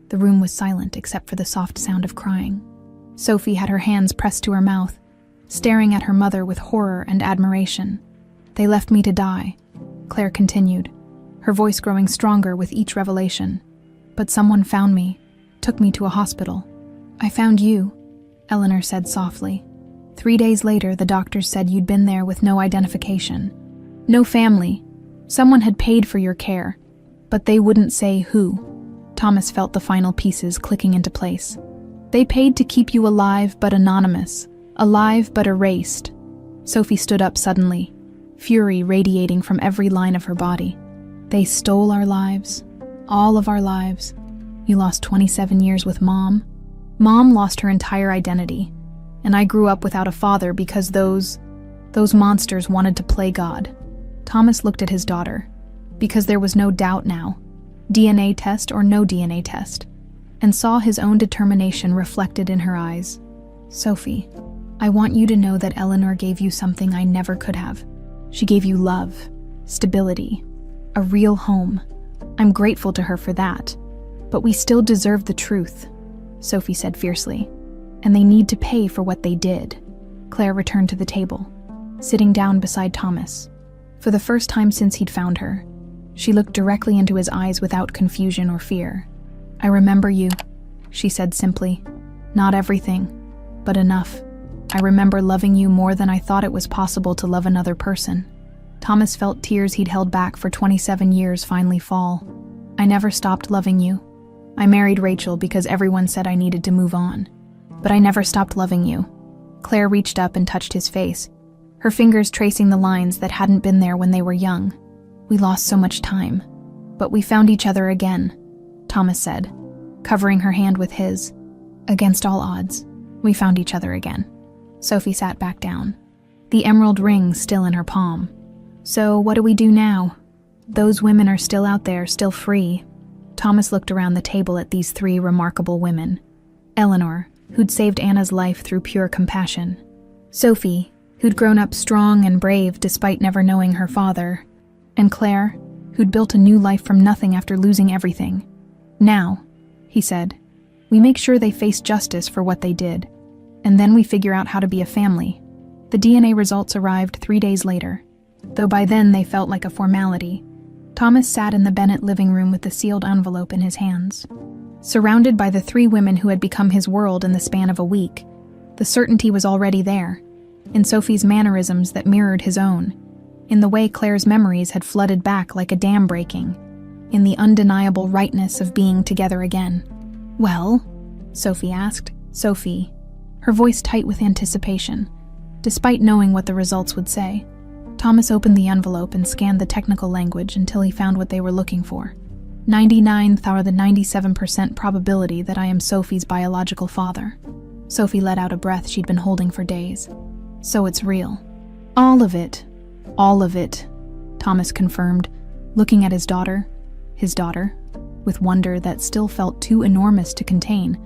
The room was silent except for the soft sound of crying. Sophie had her hands pressed to her mouth, staring at her mother with horror and admiration. They left me to die, Claire continued, her voice growing stronger with each revelation. But someone found me, took me to a hospital. I found you, Eleanor said softly. 3 days later, the doctors said you'd been there with no identification. No family. Someone had paid for your care, but they wouldn't say who. Thomas felt the final pieces clicking into place. They paid to keep you alive but anonymous, alive but erased. Sophie stood up suddenly, fury radiating from every line of her body. They stole our lives, all of our lives. You lost 27 years with Mom. Mom lost her entire identity, and I grew up without a father because those monsters wanted to play God. Thomas looked at his daughter, because there was no doubt now, DNA test or no DNA test, and saw his own determination reflected in her eyes. Sophie, I want you to know that Eleanor gave you something I never could have. She gave you love, stability, a real home. I'm grateful to her for that, but we still deserve the truth, Sophie said fiercely, and they need to pay for what they did. Claire returned to the table, sitting down beside Thomas. For the first time since he'd found her, she looked directly into his eyes without confusion or fear. I remember you, she said simply. Not everything, but enough. I remember loving you more than I thought it was possible to love another person. Thomas felt tears he'd held back for 27 years finally fall. I never stopped loving you. I married Rachel because everyone said I needed to move on. But I never stopped loving you. Claire reached up and touched his face, her fingers tracing the lines that hadn't been there when they were young. We lost so much time, but we found each other again, Thomas said, covering her hand with his. Against all odds, we found each other again. Sophie sat back down, the emerald ring still in her palm. So what do we do now? Those women are still out there, still free. Thomas looked around the table at these 3 remarkable women. Eleanor, who'd saved Anna's life through pure compassion. Sophie, who'd grown up strong and brave despite never knowing her father. And Claire, who'd built a new life from nothing after losing everything. Now, he said, we make sure they face justice for what they did, and then we figure out how to be a family. The DNA results arrived 3 days later, though by then they felt like a formality. Thomas sat in the Bennett living room with the sealed envelope in his hands. Surrounded by the 3 women who had become his world in the span of a week, the certainty was already there, in Sophie's mannerisms that mirrored his own, in the way Claire's memories had flooded back like a dam breaking, in the undeniable rightness of being together again. Well? Sophie asked. Sophie, her voice tight with anticipation, despite knowing what the results would say. Thomas opened the envelope and scanned the technical language until he found what they were looking for. 99th out of the 97% probability that I am Sophie's biological father. Sophie let out a breath she'd been holding for days. So it's real. All of it, Thomas confirmed, looking at his daughter, with wonder that still felt too enormous to contain.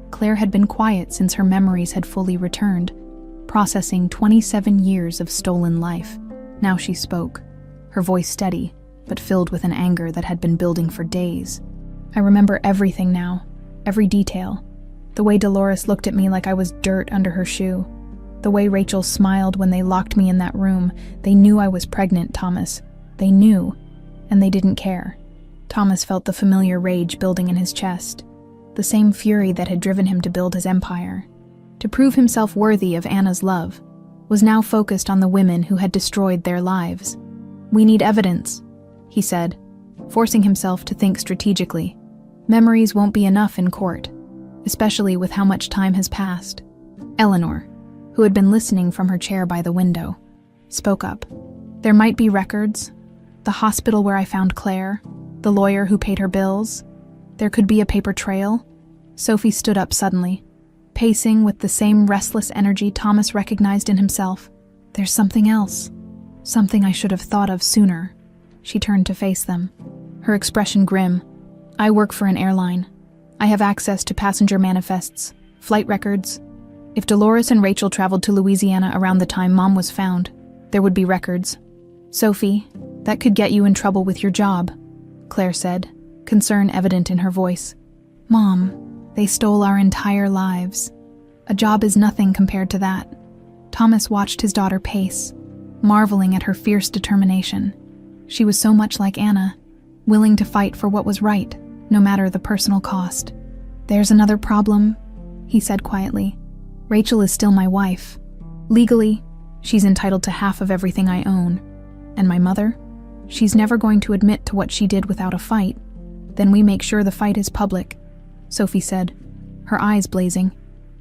Claire had been quiet since her memories had fully returned, processing 27 years of stolen life. Now she spoke, her voice steady, but filled with an anger that had been building for days. I remember everything now, every detail. The way Dolores looked at me like I was dirt under her shoe. The way Rachel smiled when they locked me in that room. They knew I was pregnant, Thomas. They knew, and they didn't care. Thomas felt the familiar rage building in his chest, the same fury that had driven him to build his empire. To prove himself worthy of Anna's love, was now focused on the women who had destroyed their lives. We need evidence, he said, forcing himself to think strategically. Memories won't be enough in court, especially with how much time has passed. Eleanor, who had been listening from her chair by the window, spoke up. There might be records, The hospital where I found Claire, the lawyer who paid her bills. There could be a paper trail. Sophie stood up suddenly, pacing with the same restless energy Thomas recognized in himself. There's something else. Something I should have thought of sooner. She turned to face them, her expression grim. I work for an airline. I have access to passenger manifests, flight records. If Dolores and Rachel traveled to Louisiana around the time Mom was found, there would be records. Sophie, that could get you in trouble with your job, Claire said, concern evident in her voice. Mom, they stole our entire lives. A job is nothing compared to that. Thomas watched his daughter pace, marveling at her fierce determination. She was so much like Anna, willing to fight for what was right, no matter the personal cost. There's another problem, he said quietly. Rachel is still my wife. Legally, she's entitled to half of everything I own. And my mother? She's never going to admit to what she did without a fight. Then we make sure the fight is public, Sophie said, her eyes blazing.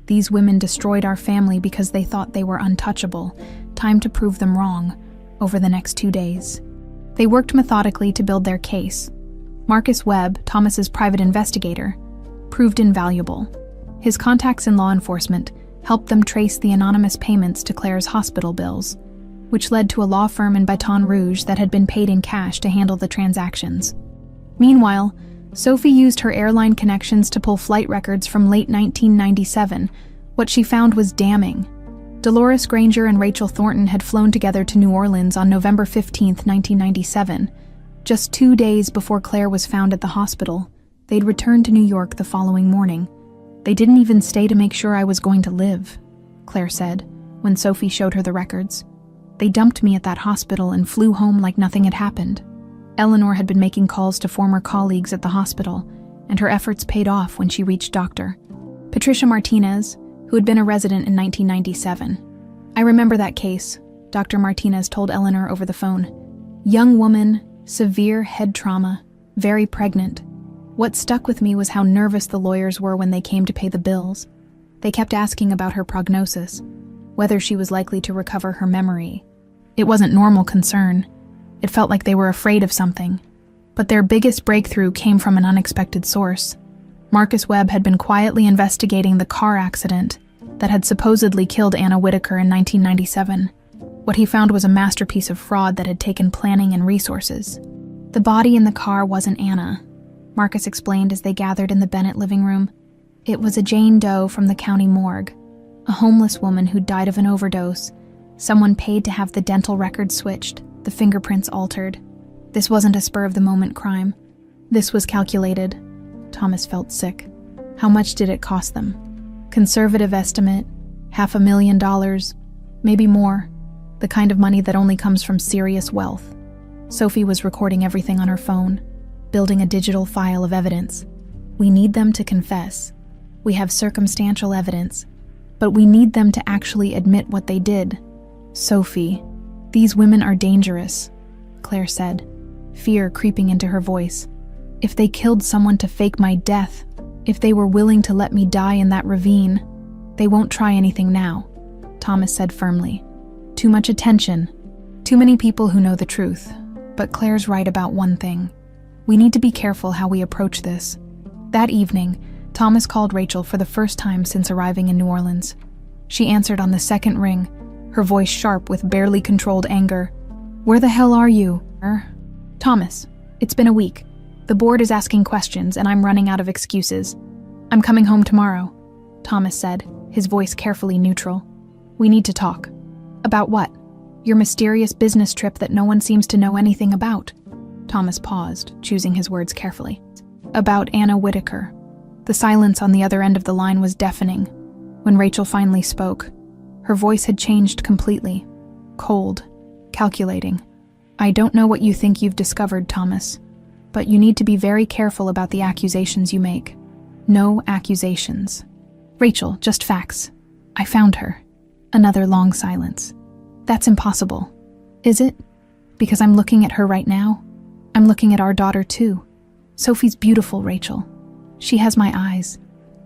These women destroyed our family because they thought they were untouchable. Time to prove them wrong, over the next 2 days. They worked methodically to build their case. Marcus Webb, Thomas's private investigator, proved invaluable. His contacts in law enforcement helped them trace the anonymous payments to Claire's hospital bills, which led to a law firm in Baton Rouge that had been paid in cash to handle the transactions. Meanwhile, Sophie used her airline connections to pull flight records from late 1997. What she found was damning. Dolores Granger and Rachel Thornton had flown together to New Orleans on November 15, 1997. Just 2 days before Claire was found at the hospital, they'd returned to New York the following morning. They didn't even stay to make sure I was going to live, Claire said, when Sophie showed her the records. They dumped me at that hospital and flew home like nothing had happened. Eleanor had been making calls to former colleagues at the hospital, and her efforts paid off when she reached Dr. Patricia Martinez, who had been a resident in 1997. I remember that case, Dr. Martinez told Eleanor over the phone. Young woman, severe head trauma, very pregnant. What stuck with me was how nervous the lawyers were when they came to pay the bills. They kept asking about her prognosis, whether she was likely to recover her memory. It wasn't normal concern. It felt like they were afraid of something. But their biggest breakthrough came from an unexpected source. Marcus Webb had been quietly investigating the car accident that had supposedly killed Anna Whitaker in 1997. What he found was a masterpiece of fraud that had taken planning and resources. The body in the car wasn't Anna, Marcus explained as they gathered in the Bennett living room. It was a Jane Doe from the county morgue, a homeless woman who died of an overdose. Someone paid to have the dental records switched, the fingerprints altered. This wasn't a spur-of-the-moment crime. This was calculated. Thomas felt sick. How much did it cost them? Conservative estimate, $500,000, maybe more. The kind of money that only comes from serious wealth. Sophie was recording everything on her phone, building a digital file of evidence. We need them to confess. We have circumstantial evidence, but we need them to actually admit what they did. Sophie, these women are dangerous, Claire said, fear creeping into her voice. If they killed someone to fake my death, if they were willing to let me die in that ravine, they won't try anything now, Thomas said firmly. Too much attention. Too many people who know the truth. But Claire's right about one thing. We need to be careful how we approach this. That evening, Thomas called Rachel for the first time since arriving in New Orleans. She answered on the second ring, her voice sharp with barely controlled anger. Where the hell are you? Thomas, it's been a week. The board is asking questions and I'm running out of excuses. I'm coming home tomorrow, Thomas said, his voice carefully neutral. We need to talk. About what? Your mysterious business trip that no one seems to know anything about. Thomas paused, choosing his words carefully. About Anna Whitaker. The silence on the other end of the line was deafening. When Rachel finally spoke, her voice had changed completely. Cold, calculating. I don't know what you think you've discovered, Thomas, but you need to be very careful about the accusations you make. No accusations. Rachel, just facts. I found her. Another long silence. That's impossible. Is it? Because I'm looking at her right now. I'm looking at our daughter too. Sophie's beautiful, Rachel. She has my eyes.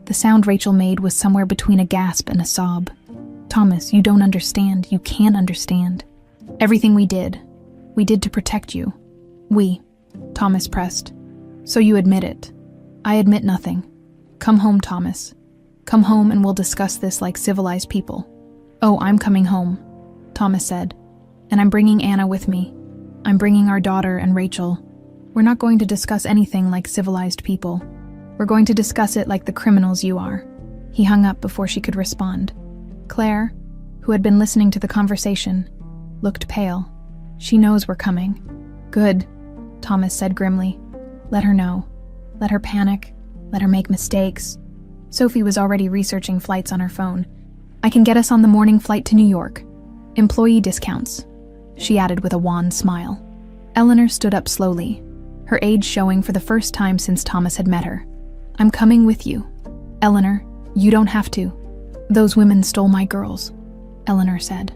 The sound Rachel made was somewhere between a gasp and a sob. Thomas, you don't understand. You can't understand. Everything we did to protect you. We, Thomas pressed. So you admit it. I admit nothing. Come home, Thomas. Come home and we'll discuss this like civilized people. Oh, I'm coming home, Thomas said. And I'm bringing Anna with me. I'm bringing our daughter and Rachel. We're not going to discuss anything like civilized people. We're going to discuss it like the criminals you are. He hung up before she could respond. Claire, who had been listening to the conversation, looked pale. She knows we're coming. Good, Thomas said grimly. Let her know. Let her panic. Let her make mistakes. Sophie was already researching flights on her phone. I can get us on the morning flight to New York. Employee discounts, she added with a wan smile. Eleanor stood up slowly, her age showing for the first time since Thomas had met her. I'm coming with you. Eleanor, you don't have to. Those women stole my girls, Eleanor said,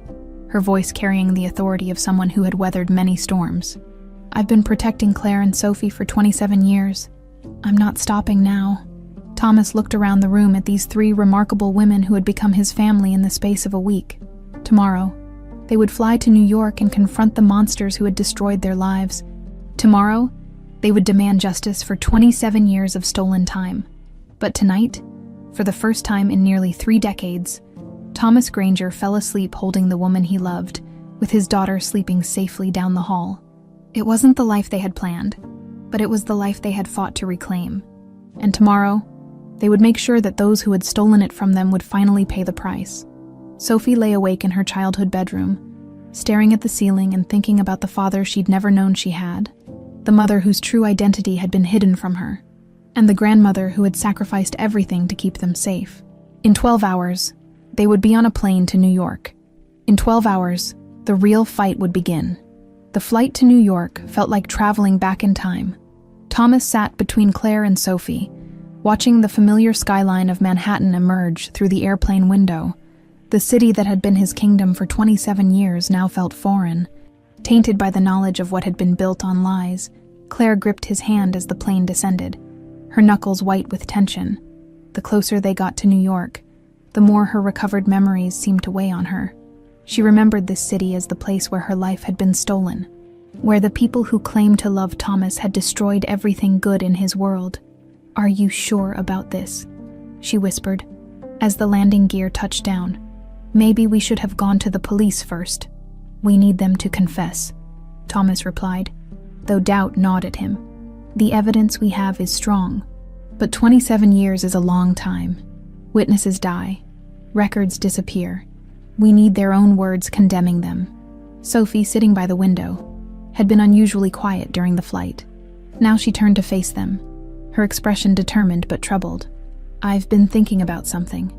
her voice carrying the authority of someone who had weathered many storms. I've been protecting Claire and Sophie for 27 years. I'm not stopping now. Thomas looked around the room at these three remarkable women who had become his family in the space of a week. Tomorrow, they would fly to New York and confront the monsters who had destroyed their lives. Tomorrow, they would demand justice for 27 years of stolen time. But tonight, for the first time in nearly 3 decades, Thomas Granger fell asleep holding the woman he loved, with his daughter sleeping safely down the hall. It wasn't the life they had planned, but it was the life they had fought to reclaim. And tomorrow, they would make sure that those who had stolen it from them would finally pay the price. Sophie lay awake in her childhood bedroom, staring at the ceiling and thinking about the father she'd never known she had, the mother whose true identity had been hidden from her, and the grandmother who had sacrificed everything to keep them safe. In 12 hours, they would be on a plane to New York. In 12 hours, the real fight would begin. The flight to New York felt like traveling back in time. Thomas sat between Claire and Sophie, watching the familiar skyline of Manhattan emerge through the airplane window. The city that had been his kingdom for 27 years now felt foreign. Tainted by the knowledge of what had been built on lies, Claire gripped his hand as the plane descended, her knuckles white with tension. The closer they got to New York, the more her recovered memories seemed to weigh on her. She remembered this city as the place where her life had been stolen, where the people who claimed to love Thomas had destroyed everything good in his world. Are you sure about this? She whispered, as the landing gear touched down. Maybe we should have gone to the police first. We need them to confess, Thomas replied, though doubt gnawed at him. The evidence we have is strong, but 27 years is a long time. Witnesses die. Records disappear. We need their own words condemning them. Sophie, sitting by the window, had been unusually quiet during the flight. Now she turned to face them, her expression determined but troubled. I've been thinking about something.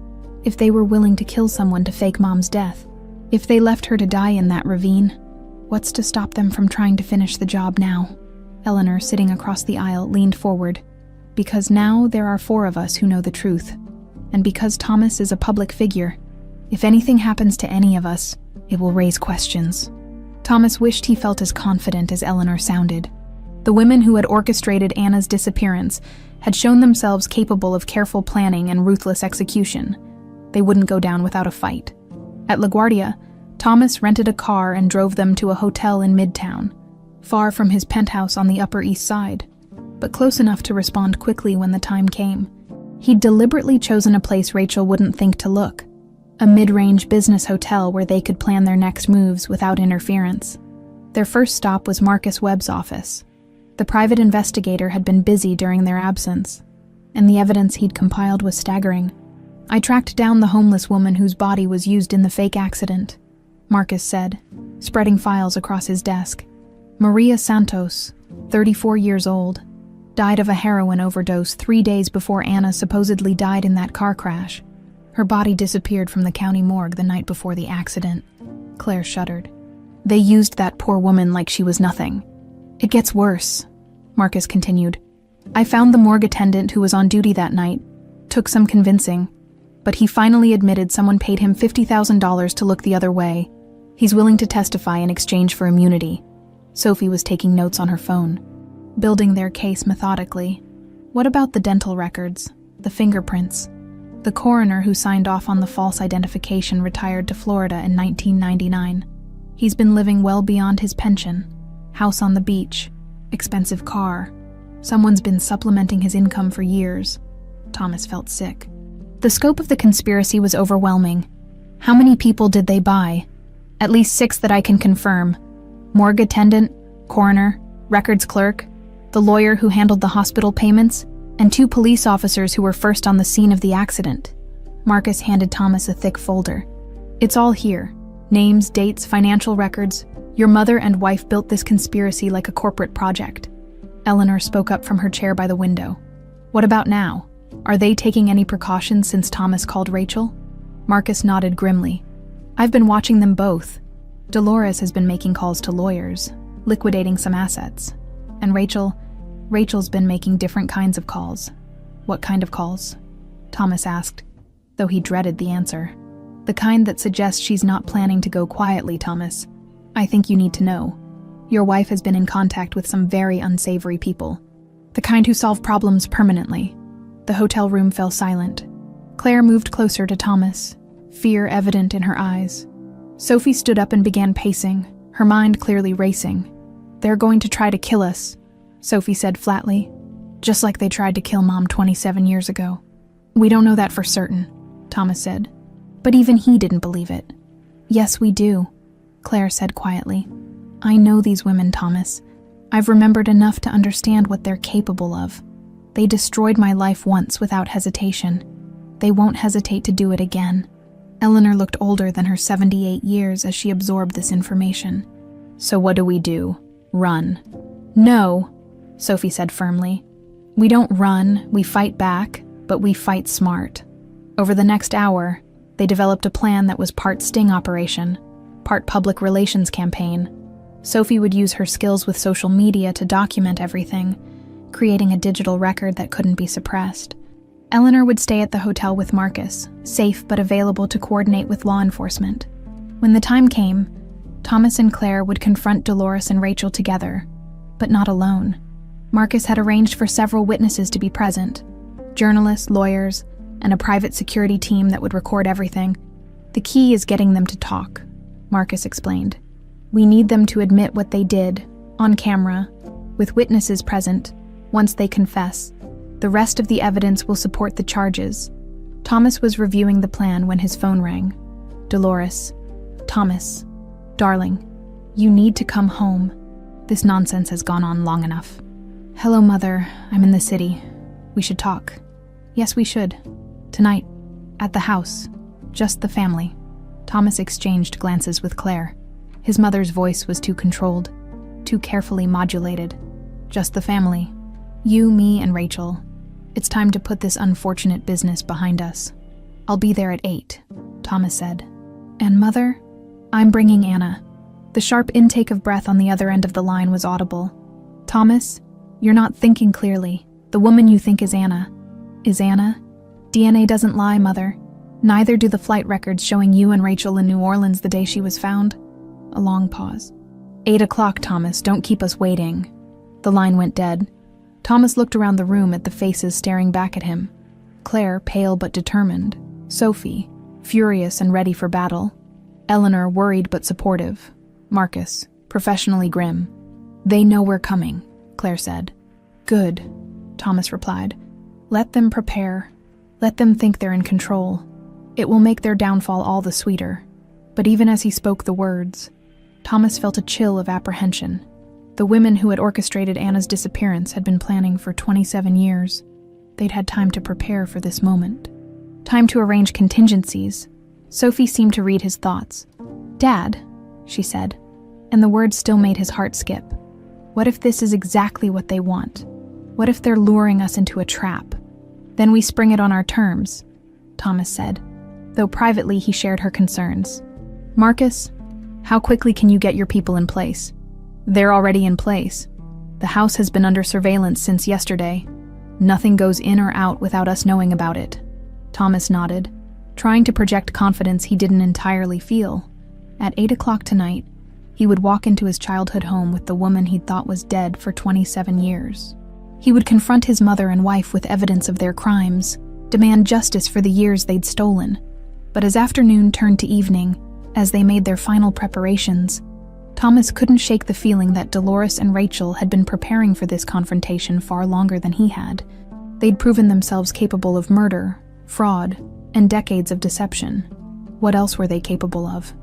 If they were willing to kill someone to fake Mom's death, if they left her to die in that ravine, what's to stop them from trying to finish the job now? Eleanor, sitting across the aisle, leaned forward. Because now there are 4 of us who know the truth. And because Thomas is a public figure, if anything happens to any of us, it will raise questions. Thomas wished he felt as confident as Eleanor sounded. The women who had orchestrated Anna's disappearance had shown themselves capable of careful planning and ruthless execution. They wouldn't go down without a fight. At LaGuardia, Thomas rented a car and drove them to a hotel in Midtown, far from his penthouse on the Upper East Side, but close enough to respond quickly when the time came. He'd deliberately chosen a place Rachel wouldn't think to look, a mid-range business hotel where they could plan their next moves without interference. Their first stop was Marcus Webb's office. The private investigator had been busy during their absence, and the evidence he'd compiled was staggering. I tracked down the homeless woman whose body was used in the fake accident, Marcus said, spreading files across his desk. Maria Santos, 34 years old, died of a heroin overdose 3 days before Anna supposedly died in that car crash. Her body disappeared from the county morgue the night before the accident. Claire shuddered. They used that poor woman like she was nothing. It gets worse, Marcus continued. I found the morgue attendant who was on duty that night. Took some convincing, but he finally admitted someone paid him $50,000 to look the other way. He's willing to testify in exchange for immunity. Sophie was taking notes on her phone, building their case methodically. What about the dental records, the fingerprints? The coroner who signed off on the false identification retired to Florida in 1999. He's been living well beyond his pension. House on the beach, expensive car. Someone's been supplementing his income for years. Thomas felt sick. The scope of the conspiracy was overwhelming. How many people did they buy? At least 6 that I can confirm. Morgue attendant, coroner, records clerk, the lawyer who handled the hospital payments, and 2 police officers who were first on the scene of the accident. Marcus handed Thomas a thick folder. It's all here. Names, dates, financial records. Your mother and wife built this conspiracy like a corporate project. Eleanor spoke up from her chair by the window. What about now? Are they taking any precautions since Thomas called Rachel? Marcus nodded grimly. I've been watching them both. Dolores has been making calls to lawyers, liquidating some assets. And Rachel's been making different kinds of calls. What kind of calls? Thomas asked, though he dreaded the answer. The kind that suggests she's not planning to go quietly, Thomas. I think you need to know. Your wife has been in contact with some very unsavory people. The kind who solve problems permanently. The hotel room fell silent. Claire moved closer to Thomas, fear evident in her eyes. Sophie stood up and began pacing, her mind clearly racing. They're going to try to kill us, Sophie said flatly, just like they tried to kill Mom 27 years ago. We don't know that for certain, Thomas said. But even he didn't believe it. Yes, we do, Claire said quietly. I know these women, Thomas. I've remembered enough to understand what they're capable of. They destroyed my life once without hesitation. They won't hesitate to do it again. Eleanor looked older than her 78 years as she absorbed this information. So what do we do? Run? No, Sophie said firmly. We don't run, we fight back, but we fight smart. Over the next hour, they developed a plan that was part sting operation, part public relations campaign. Sophie would use her skills with social media to document everything, creating a digital record that couldn't be suppressed. Eleanor would stay at the hotel with Marcus, safe but available to coordinate with law enforcement. When the time came, Thomas and Claire would confront Dolores and Rachel together, but not alone. Marcus had arranged for several witnesses to be present, journalists, lawyers, and a private security team that would record everything. The key is getting them to talk, Marcus explained. We need them to admit what they did, on camera, with witnesses present. Once they confess, the rest of the evidence will support the charges. Thomas was reviewing the plan when his phone rang. Dolores. Thomas. Darling, you need to come home. This nonsense has gone on long enough. Hello, Mother. I'm in the city. We should talk. Yes, we should. Tonight. At the house. Just the family. Thomas exchanged glances with Claire. His mother's voice was too controlled, too carefully modulated. Just the family. You, me, and Rachel. It's time to put this unfortunate business behind us. I'll be there at 8, Thomas said. And Mother? I'm bringing Anna. The sharp intake of breath on the other end of the line was audible. Thomas, you're not thinking clearly. The woman you think is Anna. Is Anna? DNA doesn't lie, Mother. Neither do the flight records showing you and Rachel in New Orleans the day she was found. A long pause. 8 o'clock, Thomas. Don't keep us waiting. The line went dead. Thomas looked around the room at the faces staring back at him. Claire, pale but determined. Sophie, furious and ready for battle. Eleanor, worried but supportive. Marcus, professionally grim. They know we're coming, Claire said. Good, Thomas replied. Let them prepare. Let them think they're in control. It will make their downfall all the sweeter. But even as he spoke the words, Thomas felt a chill of apprehension. The women who had orchestrated Anna's disappearance had been planning for 27 years. They'd had time to prepare for this moment. Time to arrange contingencies. Sophie seemed to read his thoughts. Dad, she said, and the words still made his heart skip. What if this is exactly what they want? What if they're luring us into a trap? Then we spring it on our terms, Thomas said, though privately he shared her concerns. Marcus, how quickly can you get your people in place? They're already in place. The house has been under surveillance since yesterday. Nothing goes in or out without us knowing about it. Thomas nodded, trying to project confidence he didn't entirely feel. At 8 o'clock tonight, he would walk into his childhood home with the woman he'd thought was dead for 27 years. He would confront his mother and wife with evidence of their crimes, demand justice for the years they'd stolen. But as afternoon turned to evening, as they made their final preparations, Thomas couldn't shake the feeling that Dolores and Rachel had been preparing for this confrontation far longer than he had. They'd proven themselves capable of murder, fraud, and decades of deception. What else were they capable of?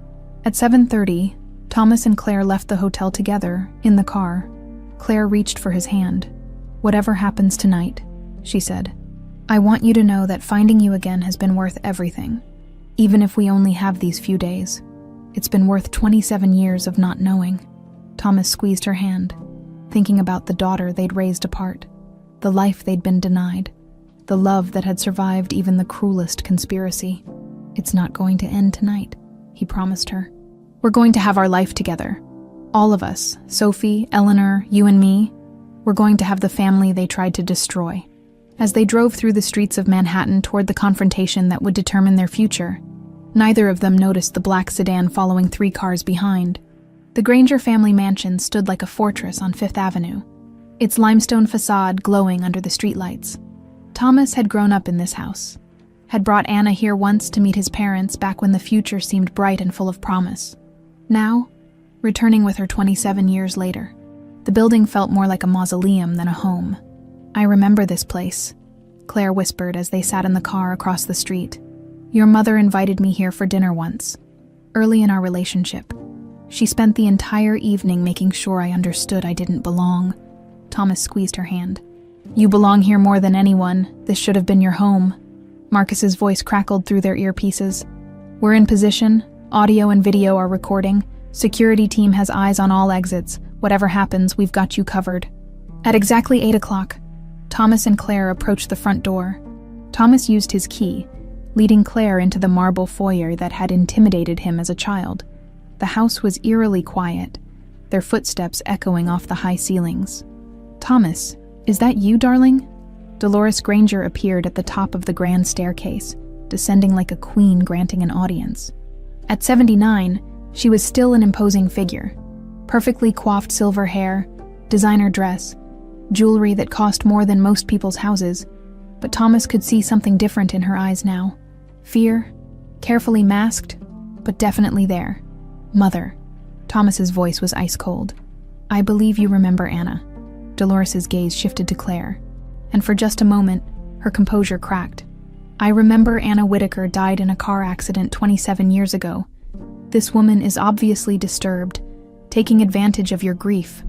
At 7:30, Thomas and Claire left the hotel together, in the car. Claire reached for his hand. "Whatever happens tonight," she said, "I want you to know that finding you again has been worth everything. Even if we only have these few days. It's been worth 27 years of not knowing." Thomas squeezed her hand, thinking about the daughter they'd raised apart, the life they'd been denied, the love that had survived even the cruelest conspiracy. "It's not going to end tonight," he promised her. "We're going to have our life together. All of us, Sophie, Eleanor, you and me. We're going to have the family they tried to destroy." As they drove through the streets of Manhattan toward the confrontation that would determine their future, neither of them noticed the black sedan following 3 cars behind. The Granger family mansion stood like a fortress on Fifth Avenue, its limestone facade glowing under the streetlights. Thomas had grown up in this house, had brought Anna here once to meet his parents back when the future seemed bright and full of promise. Now, returning with her 27 years later, the building felt more like a mausoleum than a home. "I remember this place," Claire whispered as they sat in the car across the street. "Your mother invited me here for dinner once, early in our relationship. She spent the entire evening making sure I understood I didn't belong." Thomas squeezed her hand. "You belong here more than anyone. This should have been your home." Marcus's voice crackled through their earpieces. "We're in position. Audio and video are recording. Security team has eyes on all exits. Whatever happens, we've got you covered." At exactly 8 o'clock, Thomas and Claire approached the front door. Thomas used his key, leading Claire into the marble foyer that had intimidated him as a child. The house was eerily quiet, their footsteps echoing off the high ceilings. "Thomas, is that you, darling?" Dolores Granger appeared at the top of the grand staircase, descending like a queen granting an audience. At 79, she was still an imposing figure. Perfectly coiffed silver hair, designer dress, jewelry that cost more than most people's houses, but Thomas could see something different in her eyes now. Fear, carefully masked, but definitely there. "Mother." Thomas's voice was ice cold. "I believe you remember Anna." Dolores's gaze shifted to Claire, and for just a moment, her composure cracked. "I remember Anna Whitaker died in a car accident 27 years ago. This woman is obviously disturbed, taking advantage of your grief."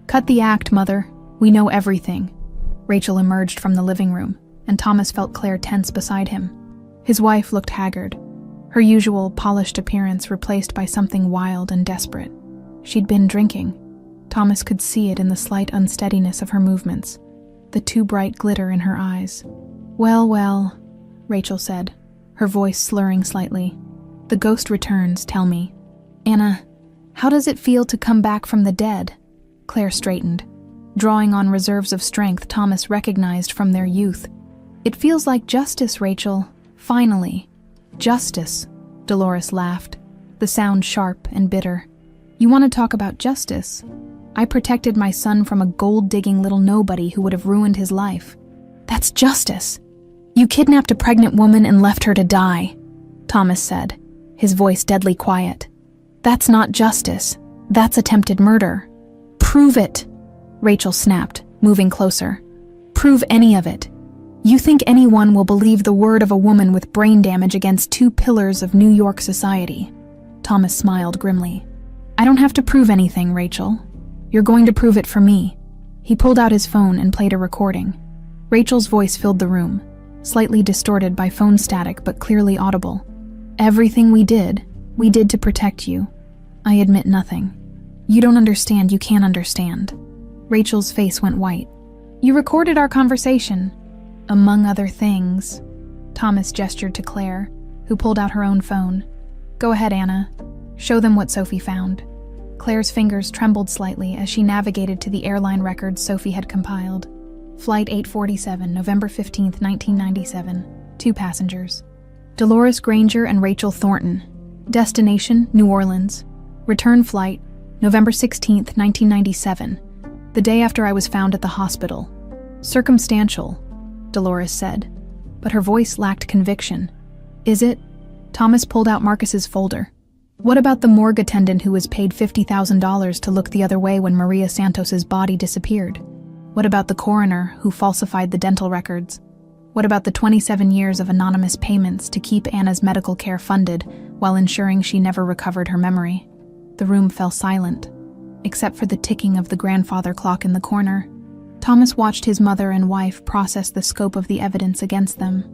"Cut the act, Mother. We know everything." Rachel emerged from the living room, and Thomas felt Claire tense beside him. His wife looked haggard, her usual polished appearance replaced by something wild and desperate. She'd been drinking. Thomas could see it in the slight unsteadiness of her movements, the too bright glitter in her eyes. Well, Rachel said, her voice slurring slightly. "The ghost returns, tell me. Anna, how does it feel to come back from the dead?" Claire straightened. Drawing on reserves of strength Thomas recognized from their youth. "It feels like justice, Rachel. Finally. Justice," Dolores laughed, the sound sharp and bitter. "You want to talk about justice? I protected my son from a gold-digging little nobody who would have ruined his life. That's justice. You kidnapped a pregnant woman and left her to die," Thomas said, his voice deadly quiet. "That's not justice. That's attempted murder." "Prove it," Rachel snapped, moving closer. "Prove any of it. You think anyone will believe the word of a woman with brain damage against 2 pillars of New York society?" Thomas smiled grimly. "I don't have to prove anything, Rachel. You're going to prove it for me." He pulled out his phone and played a recording. Rachel's voice filled the room, slightly distorted by phone static but clearly audible. "Everything we did to protect you. I admit nothing. You don't understand, you can't understand." Rachel's face went white. "You recorded our conversation. Among other things." Thomas gestured to Claire, who pulled out her own phone. "Go ahead, Anna. Show them what Sophie found." Claire's fingers trembled slightly as she navigated to the airline records Sophie had compiled. Flight 847, November 15, 1997. 2 passengers. Dolores Granger and Rachel Thornton. Destination, New Orleans. Return flight, November 16, 1997. The day after I was found at the hospital. Circumstantial, Dolores said, but her voice lacked conviction. "Is it?" Thomas pulled out Marcus's folder. What about the morgue attendant who was paid $50,000 to look the other way when Maria Santos's body disappeared? What about the coroner who falsified the dental records? What about the 27 years of anonymous payments to keep Anna's medical care funded while ensuring she never recovered her memory? The room fell silent, except for the ticking of the grandfather clock in the corner. Thomas watched his mother and wife process the scope of the evidence against them,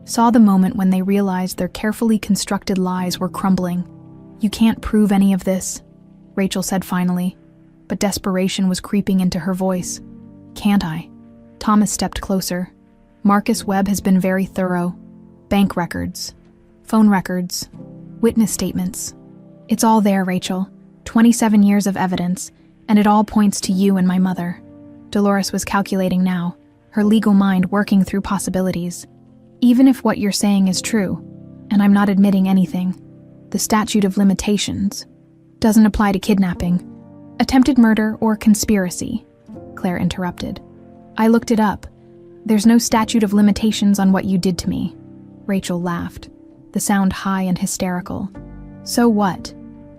saw the moment when they realized their carefully constructed lies were crumbling. "You can't prove any of this," Rachel said finally, but desperation was creeping into her voice. "Can't I?" Thomas stepped closer. "Marcus Webb has been very thorough. Bank records, phone records, witness statements. It's all there, Rachel. 27 years of evidence, and it all points to you and my mother." Dolores was calculating now, her legal mind working through possibilities. "Even if what you're saying is true, and I'm not admitting anything, the statute of limitations doesn't apply to kidnapping, attempted murder, or conspiracy," Claire interrupted. "I looked it up. There's no statute of limitations on what you did to me." Rachel laughed, the sound high and hysterical. "So what?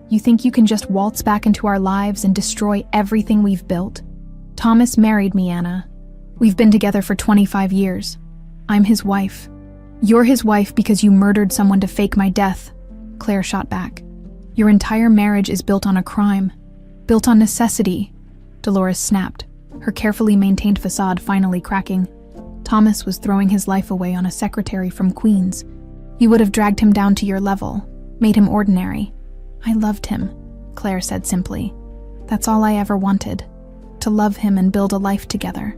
You think you can just waltz back into our lives and destroy everything we've built? Thomas married me, Anna. We've been together for 25 years. I'm his wife. You're his wife because you murdered someone to fake my death," Claire shot back. "Your entire marriage is built on a crime, built on necessity," Dolores snapped, her carefully maintained facade finally cracking. "Thomas was throwing his life away on a secretary from Queens. You would have dragged him down to your level, made him ordinary. I loved him," Claire said simply. "That's all I ever wanted, to love him and build a life together."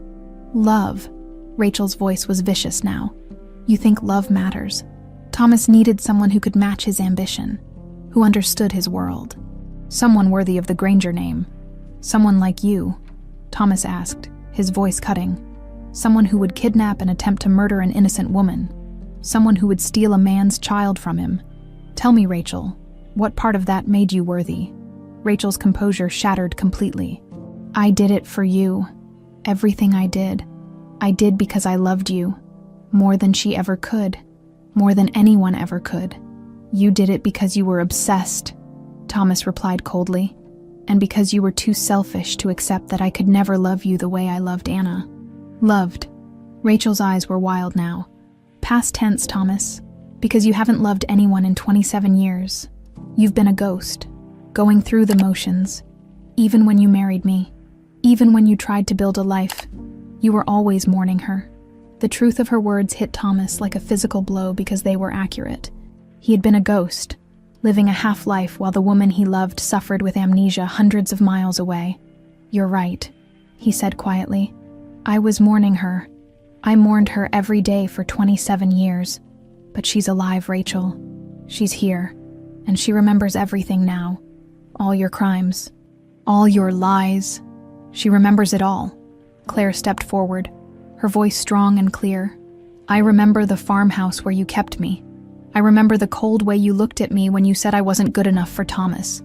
"Love," Rachel's voice was vicious now. "You think love matters? Thomas needed someone who could match his ambition, who understood his world. Someone worthy of the Granger name. Someone like you," Thomas asked, his voice cutting. "Someone who would kidnap and attempt to murder an innocent woman. Someone who would steal a man's child from him. Tell me, Rachel, what part of that made you worthy?" Rachel's composure shattered completely. "I did it for you. Everything I did because I loved you, more than she ever could, more than anyone ever could. You did it because you were obsessed," Thomas replied coldly, "and because you were too selfish to accept that I could never love you the way I loved Anna." "Loved." Rachel's eyes were wild now. "Past tense, Thomas, because you haven't loved anyone in 27 years. You've been a ghost, going through the motions. Even when you married me, even when you tried to build a life, you were always mourning her." The truth of her words hit Thomas like a physical blow because they were accurate. He had been a ghost, living a half-life while the woman he loved suffered with amnesia hundreds of miles away. "You're right," he said quietly. "I was mourning her. I mourned her every day for 27 years. But she's alive, Rachel. She's here, and she remembers everything now. All your crimes, all your lies. She remembers it all." Claire stepped forward, her voice strong and clear. "I remember the farmhouse where you kept me. I remember the cold way you looked at me when you said I wasn't good enough for Thomas.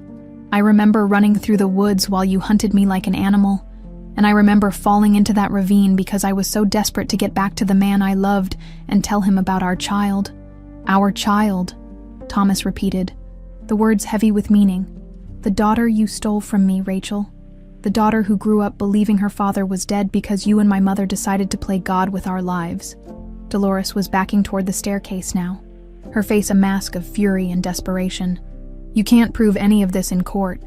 I remember running through the woods while you hunted me like an animal. And I remember falling into that ravine because I was so desperate to get back to the man I loved and tell him about our child." "Our child," Thomas repeated, the words heavy with meaning. "The daughter you stole from me, Rachel. The daughter who grew up believing her father was dead because you and my mother decided to play God with our lives." Dolores was backing toward the staircase now, her face a mask of fury and desperation. "You can't prove any of this in court.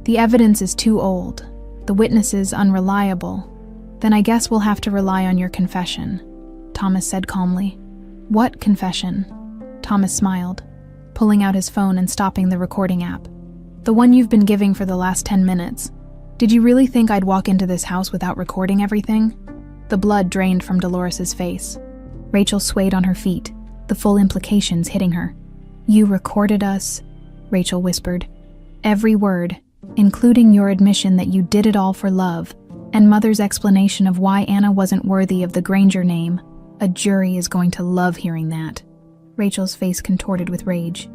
The evidence is too old, the witnesses unreliable. Then I guess we'll have to rely on your confession," Thomas said calmly. "What confession?" Thomas smiled, pulling out his phone and stopping the recording app. "The one you've been giving for the last 10 minutes. Did you really think I'd walk into this house without recording everything?" The blood drained from Dolores's face. Rachel swayed on her feet, the full implications hitting her. "You recorded us," Rachel whispered. "Every word, including your admission that you did it all for love, and Mother's explanation of why Anna wasn't worthy of the Granger name. A jury is going to love hearing that." Rachel's face contorted with rage.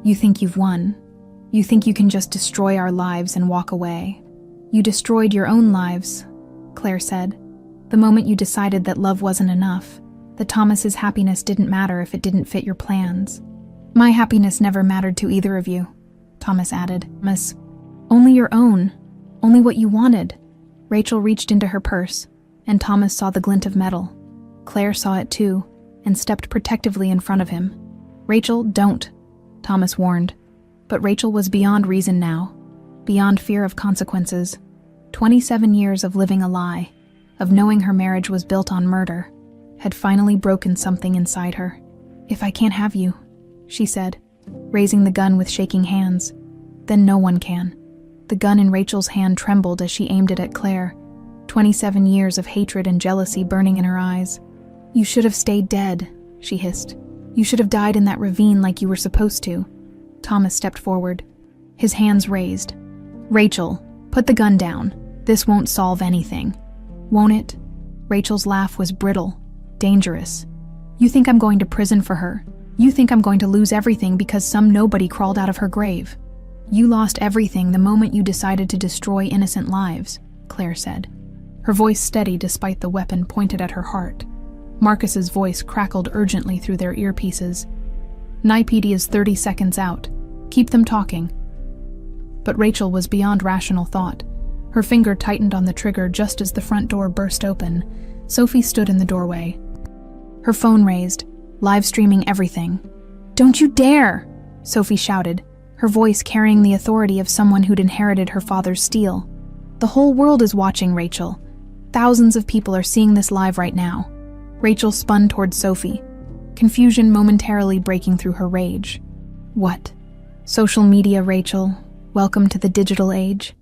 "You think you've won. You think you can just destroy our lives and walk away. You destroyed your own lives," Claire said, "the moment you decided that love wasn't enough, that Thomas's happiness didn't matter if it didn't fit your plans. My happiness never mattered to either of you," Thomas added. Miss, only your own. Only what you wanted. Rachel reached into her purse, and Thomas saw the glint of metal. Claire saw it too, and stepped protectively in front of him. Rachel, don't, Thomas warned. But Rachel was beyond reason now, beyond fear of consequences. 27 years of living a lie, of knowing her marriage was built on murder, had finally broken something inside her. If I can't have you, she said, raising the gun with shaking hands, then no one can. The gun in Rachel's hand trembled as she aimed it at Claire, 27 years of hatred and jealousy burning in her eyes. You should have stayed dead, she hissed. You should have died in that ravine like you were supposed to. Thomas stepped forward, his hands raised. Rachel, put the gun down. This won't solve anything. Won't it? Rachel's laugh was brittle, dangerous. You think I'm going to prison for her? You think I'm going to lose everything because some nobody crawled out of her grave? You lost everything the moment you decided to destroy innocent lives, Claire said, her voice steady despite the weapon pointed at her heart. Marcus's voice crackled urgently through their earpieces. NYPD is 30 seconds out. Keep them talking. But Rachel was beyond rational thought. Her finger tightened on the trigger just as the front door burst open. Sophie stood in the doorway, her phone raised, live streaming everything. Don't you dare! Sophie shouted, her voice carrying the authority of someone who'd inherited her father's steel. The whole world is watching, Rachel. Thousands of people are seeing this live right now. Rachel spun toward Sophie, confusion momentarily breaking through her rage. What? Social media, Rachel. Welcome to the digital age.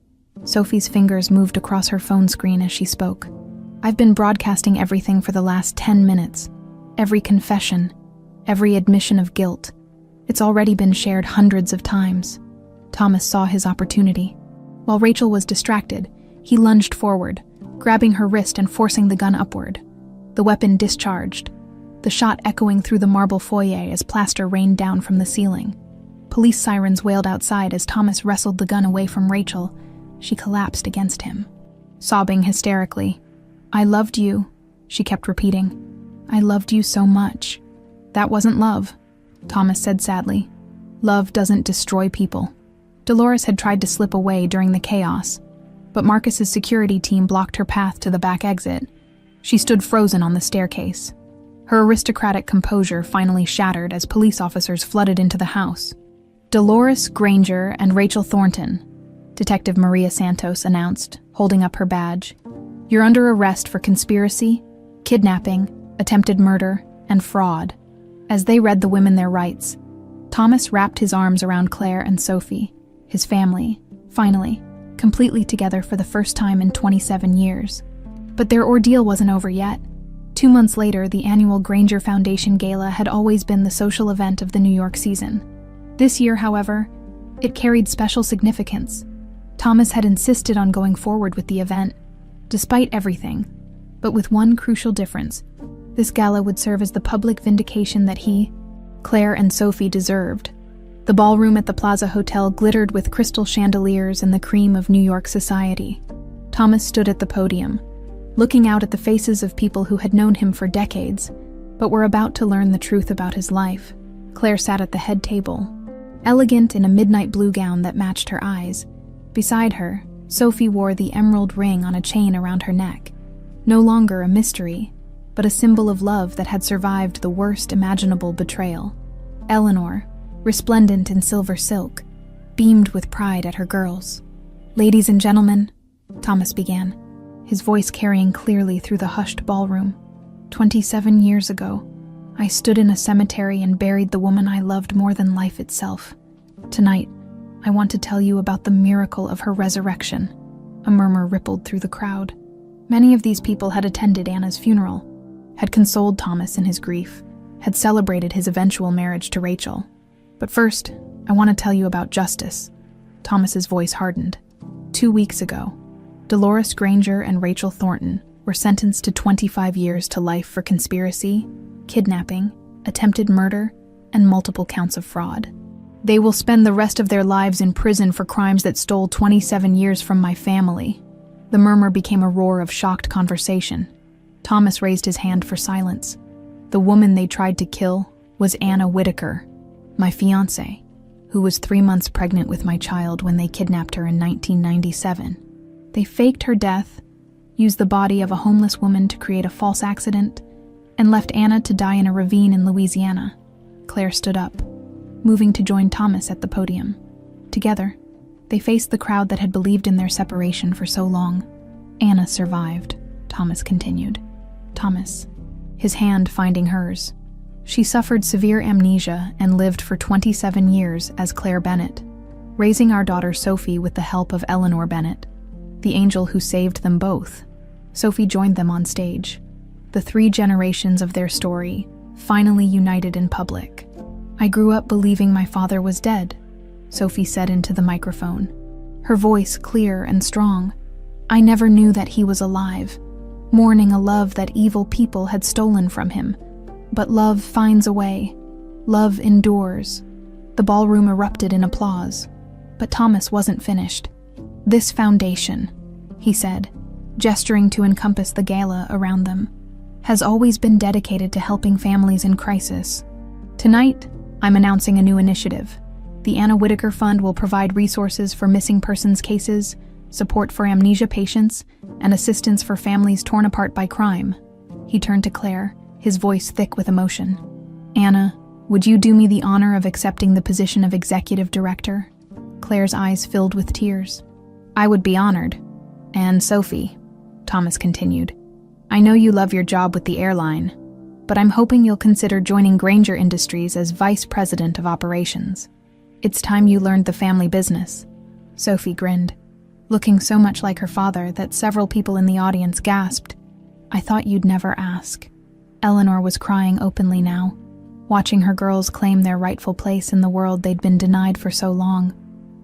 Sophie's fingers moved across her phone screen as she spoke. I've been broadcasting everything for the last 10 minutes. Every confession, every admission of guilt. It's already been shared hundreds of times. Thomas saw his opportunity. While Rachel was distracted, he lunged forward, grabbing her wrist and forcing the gun upward. The weapon discharged, the shot echoing through the marble foyer as plaster rained down from the ceiling. Police sirens wailed outside as Thomas wrestled the gun away from Rachel. She collapsed against him, sobbing hysterically. I loved you, she kept repeating. I loved you so much. That wasn't love, Thomas said sadly. Love doesn't destroy people. Dolores had tried to slip away during the chaos, but Marcus's security team blocked her path to the back exit. She stood frozen on the staircase. Her aristocratic composure finally shattered as police officers flooded into the house. Dolores Granger and Rachel Thornton, Detective Maria Santos announced, holding up her badge. You're under arrest for conspiracy, kidnapping, attempted murder, and fraud. As they read the women their rights, Thomas wrapped his arms around Claire and Sophie, his family, finally, completely together for the first time in 27 years. But their ordeal wasn't over yet. 2 months later, the annual Granger Foundation Gala had always been the social event of the New York season. This year, however, it carried special significance. Thomas had insisted on going forward with the event, despite everything, but with one crucial difference. This gala would serve as the public vindication that he, Claire, and Sophie deserved. The ballroom at the Plaza Hotel glittered with crystal chandeliers and the cream of New York society. Thomas stood at the podium, looking out at the faces of people who had known him for decades, but were about to learn the truth about his life. Claire sat at the head table, elegant in a midnight blue gown that matched her eyes. Beside her, Sophie wore the emerald ring on a chain around her neck, no longer a mystery, but a symbol of love that had survived the worst imaginable betrayal. Eleanor, resplendent in silver silk, beamed with pride at her girls. Ladies and gentlemen, Thomas began, his voice carrying clearly through the hushed ballroom. 27 years ago, I stood in a cemetery and buried the woman I loved more than life itself. Tonight, I want to tell you about the miracle of her resurrection. A murmur rippled through the crowd. Many of these people had attended Anna's funeral, had consoled Thomas in his grief, had celebrated his eventual marriage to Rachel. But first, I want to tell you about justice. Thomas's voice hardened. 2 weeks ago, Dolores Granger and Rachel Thornton were sentenced to 25 years to life for conspiracy, kidnapping, attempted murder, and multiple counts of fraud. They will spend the rest of their lives in prison for crimes that stole 27 years from my family. The murmur became a roar of shocked conversation. Thomas raised his hand for silence. The woman they tried to kill was Anna Whitaker, my fiancée, who was 3 months pregnant with my child when they kidnapped her in 1997. They faked her death, used the body of a homeless woman to create a false accident, and left Anna to die in a ravine in Louisiana. Claire stood up, moving to join Thomas at the podium. Together, they faced the crowd that had believed in their separation for so long. Anna survived, Thomas continued. Thomas, his hand finding hers. She suffered severe amnesia and lived for 27 years as Claire Bennett, raising our daughter Sophie with the help of Eleanor Bennett, the angel who saved them both. Sophie joined them on stage. The 3 generations of their story, finally united in public. I grew up believing my father was dead, Sophie said into the microphone, her voice clear and strong. I never knew that he was alive, mourning a love that evil people had stolen from him. But love finds a way. Love endures. The ballroom erupted in applause. But Thomas wasn't finished. This foundation, he said, gesturing to encompass the gala around them, has always been dedicated to helping families in crisis. Tonight, I'm announcing a new initiative. The Anna Whitaker Fund will provide resources for missing persons cases, support for amnesia patients, and assistance for families torn apart by crime. He turned to Claire, his voice thick with emotion. Anna, would you do me the honor of accepting the position of executive director? Claire's eyes filled with tears. I would be honored. And Sophie, Thomas continued, I know you love your job with the airline, but I'm hoping you'll consider joining Granger Industries as vice president of operations. It's time you learned the family business. Sophie grinned, looking so much like her father that several people in the audience gasped. I thought you'd never ask. Eleanor was crying openly now, watching her girls claim their rightful place in the world they'd been denied for so long.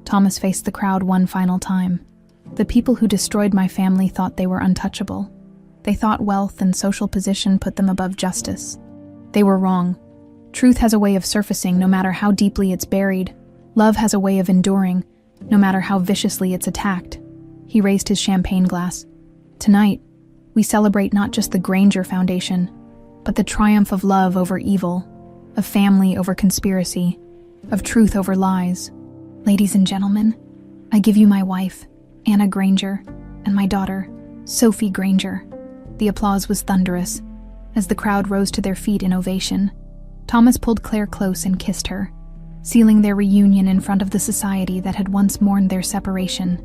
Thomas faced the crowd one final time. The people who destroyed my family thought they were untouchable. They thought wealth and social position put them above justice. They were wrong. Truth has a way of surfacing no matter how deeply it's buried. Love has a way of enduring, no matter how viciously it's attacked. He raised his champagne glass. Tonight, we celebrate not just the Granger Foundation, but the triumph of love over evil, of family over conspiracy, of truth over lies. Ladies and gentlemen, I give you my wife, Anna Granger, and my daughter, Sophie Granger. The applause was thunderous. As the crowd rose to their feet in ovation, Thomas pulled Claire close and kissed her, sealing their reunion in front of the society that had once mourned their separation.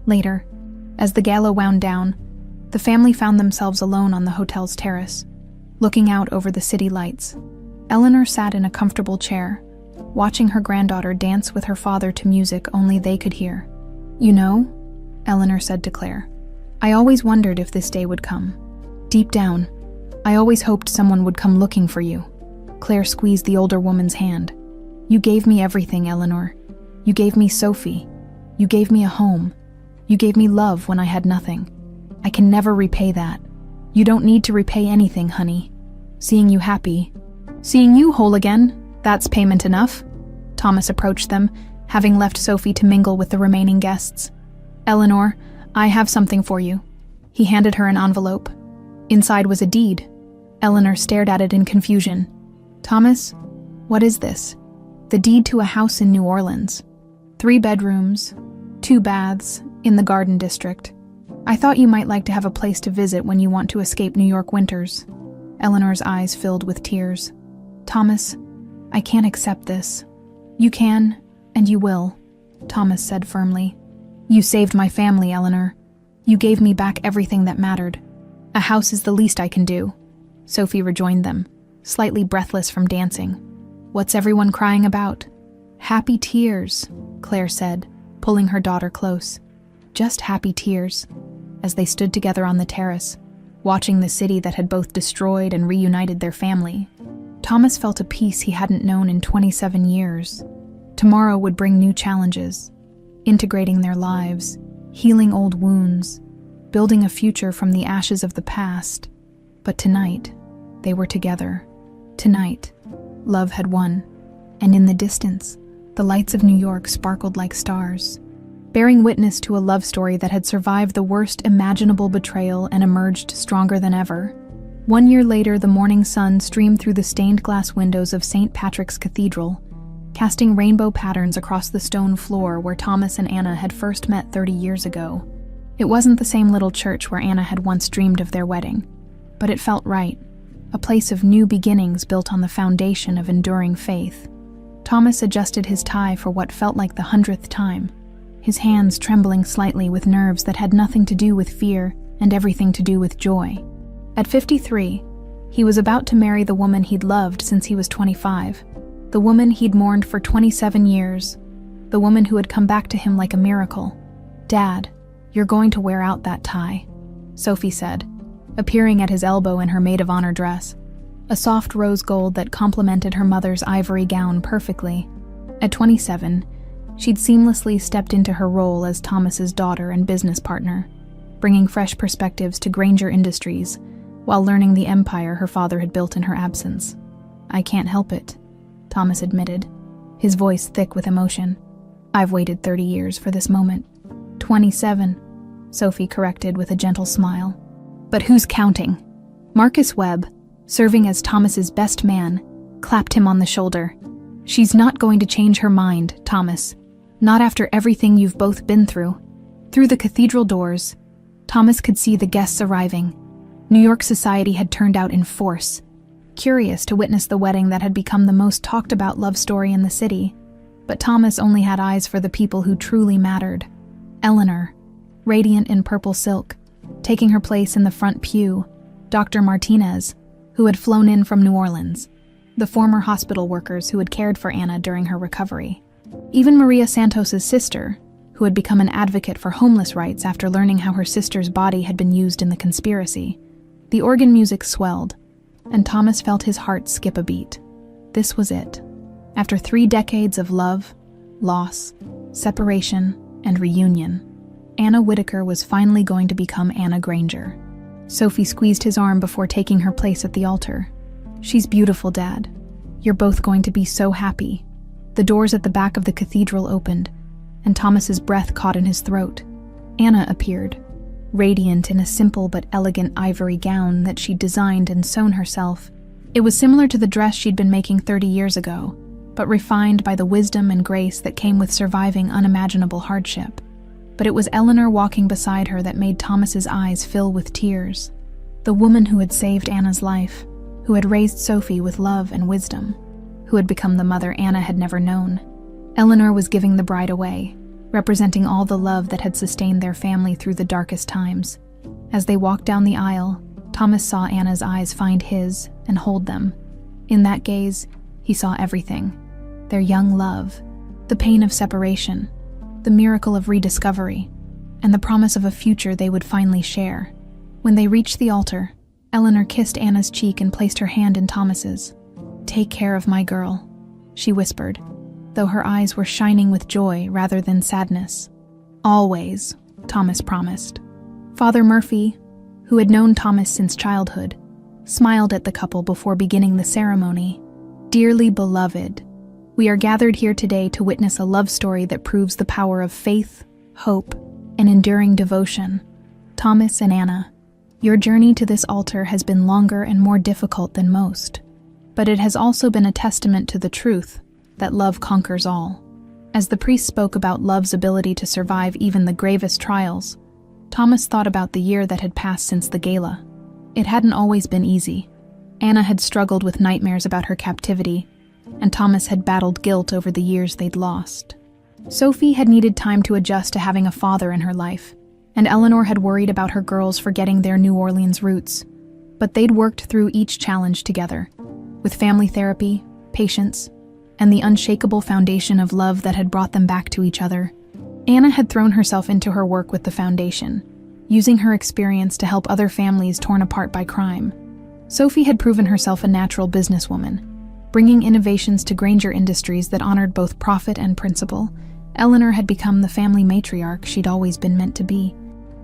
Later, as the gala wound down, the family found themselves alone on the hotel's terrace, looking out over the city lights. Eleanor sat in a comfortable chair, watching her granddaughter dance with her father to music only they could hear. You know, Eleanor said to Claire, I always wondered if this day would come. Deep down, I always hoped someone would come looking for you. Claire squeezed the older woman's hand. You gave me everything, Eleanor. You gave me Sophie. You gave me a home. You gave me love when I had nothing. I can never repay that. You don't need to repay anything, honey. Seeing you happy, seeing you whole again, that's payment enough. Thomas approached them, having left Sophie to mingle with the remaining guests. Eleanor, I have something for you. He handed her an envelope. Inside was a deed. Eleanor stared at it in confusion. Thomas, what is this? The deed to a house in New Orleans. 3 bedrooms, 2 baths, in the Garden District. I thought you might like to have a place to visit when you want to escape New York winters. Eleanor's eyes filled with tears. Thomas, I can't accept this. You can, and you will, Thomas said firmly. You saved my family, Eleanor. You gave me back everything that mattered. A house is the least I can do. Sophie rejoined them, slightly breathless from dancing. What's everyone crying about? Happy tears, Claire said, pulling her daughter close. Just happy tears. As they stood together on the terrace, watching the city that had both destroyed and reunited their family, Thomas felt a peace he hadn't known in 27 years. Tomorrow would bring new challenges, integrating their lives, healing old wounds, building a future from the ashes of the past. But tonight, they were together. Tonight, love had won, and in the distance, the lights of New York sparkled like stars, bearing witness to a love story that had survived the worst imaginable betrayal and emerged stronger than ever. 1 year later, the morning sun streamed through the stained glass windows of St. Patrick's Cathedral, casting rainbow patterns across the stone floor where Thomas and Anna had first met 30 years ago. It wasn't the same little church where Anna had once dreamed of their wedding, but it felt right, a place of new beginnings built on the foundation of enduring faith. Thomas adjusted his tie for what felt like the 100th time, his hands trembling slightly with nerves that had nothing to do with fear and everything to do with joy. At 53, he was about to marry the woman he'd loved since he was 25, the woman he'd mourned for 27 years, the woman who had come back to him like a miracle. "Dad, you're going to wear out that tie," Sophie said, appearing at his elbow in her maid of honor dress, a soft rose gold that complemented her mother's ivory gown perfectly. At 27, she'd seamlessly stepped into her role as Thomas's daughter and business partner, bringing fresh perspectives to Granger Industries while learning the empire her father had built in her absence. "I can't help it," Thomas admitted, his voice thick with emotion. "I've waited 30 years for this moment." 27, Sophie corrected with a gentle smile. But who's counting? Marcus Webb, serving as Thomas's best man, clapped him on the shoulder. "She's not going to change her mind, Thomas. Not after everything you've both been through." Through the cathedral doors, Thomas could see the guests arriving. New York society had turned out in force, curious to witness the wedding that had become the most talked about love story in the city. But Thomas only had eyes for the people who truly mattered. Eleanor, radiant in purple silk, taking her place in the front pew, Dr. Martinez, who had flown in from New Orleans, the former hospital workers who had cared for Anna during her recovery. Even Maria Santos's sister, who had become an advocate for homeless rights after learning how her sister's body had been used in the conspiracy. The organ music swelled, and Thomas felt his heart skip a beat. This was it. After 3 decades of love, loss, separation, and reunion, Anna Whitaker was finally going to become Anna Granger. Sophie squeezed his arm before taking her place at the altar. "She's beautiful, Dad. You're both going to be so happy." The doors at the back of the cathedral opened, and Thomas's breath caught in his throat. Anna appeared, radiant in a simple but elegant ivory gown that she'd designed and sewn herself. It was similar to the dress she'd been making 30 years ago, but refined by the wisdom and grace that came with surviving unimaginable hardship. But it was Eleanor walking beside her that made Thomas's eyes fill with tears. The woman who had saved Anna's life, who had raised Sophie with love and wisdom, who had become the mother Anna had never known. Eleanor was giving the bride away, representing all the love that had sustained their family through the darkest times. As they walked down the aisle, Thomas saw Anna's eyes find his and hold them. In that gaze, he saw everything: their young love, the pain of separation, the miracle of rediscovery, and the promise of a future they would finally share. When they reached the altar, Eleanor kissed Anna's cheek and placed her hand in Thomas's. "Take care of my girl," she whispered, though her eyes were shining with joy rather than sadness. "Always," Thomas promised. Father Murphy, who had known Thomas since childhood, smiled at the couple before beginning the ceremony. "Dearly beloved, we are gathered here today to witness a love story that proves the power of faith, hope, and enduring devotion. Thomas and Anna, your journey to this altar has been longer and more difficult than most, but it has also been a testament to the truth that love conquers all." As the priest spoke about love's ability to survive even the gravest trials, Thomas thought about the year that had passed since the gala. It hadn't always been easy. Anna had struggled with nightmares about her captivity, and Thomas had battled guilt over the years they'd lost. Sophie had needed time to adjust to having a father in her life, and Eleanor had worried about her girls forgetting their New Orleans roots. But they'd worked through each challenge together, with family therapy, patience, and the unshakable foundation of love that had brought them back to each other. Anna had thrown herself into her work with the foundation, using her experience to help other families torn apart by crime. Sophie had proven herself a natural businesswoman, bringing innovations to Granger Industries that honored both profit and principle. Eleanor had become the family matriarch she'd always been meant to be,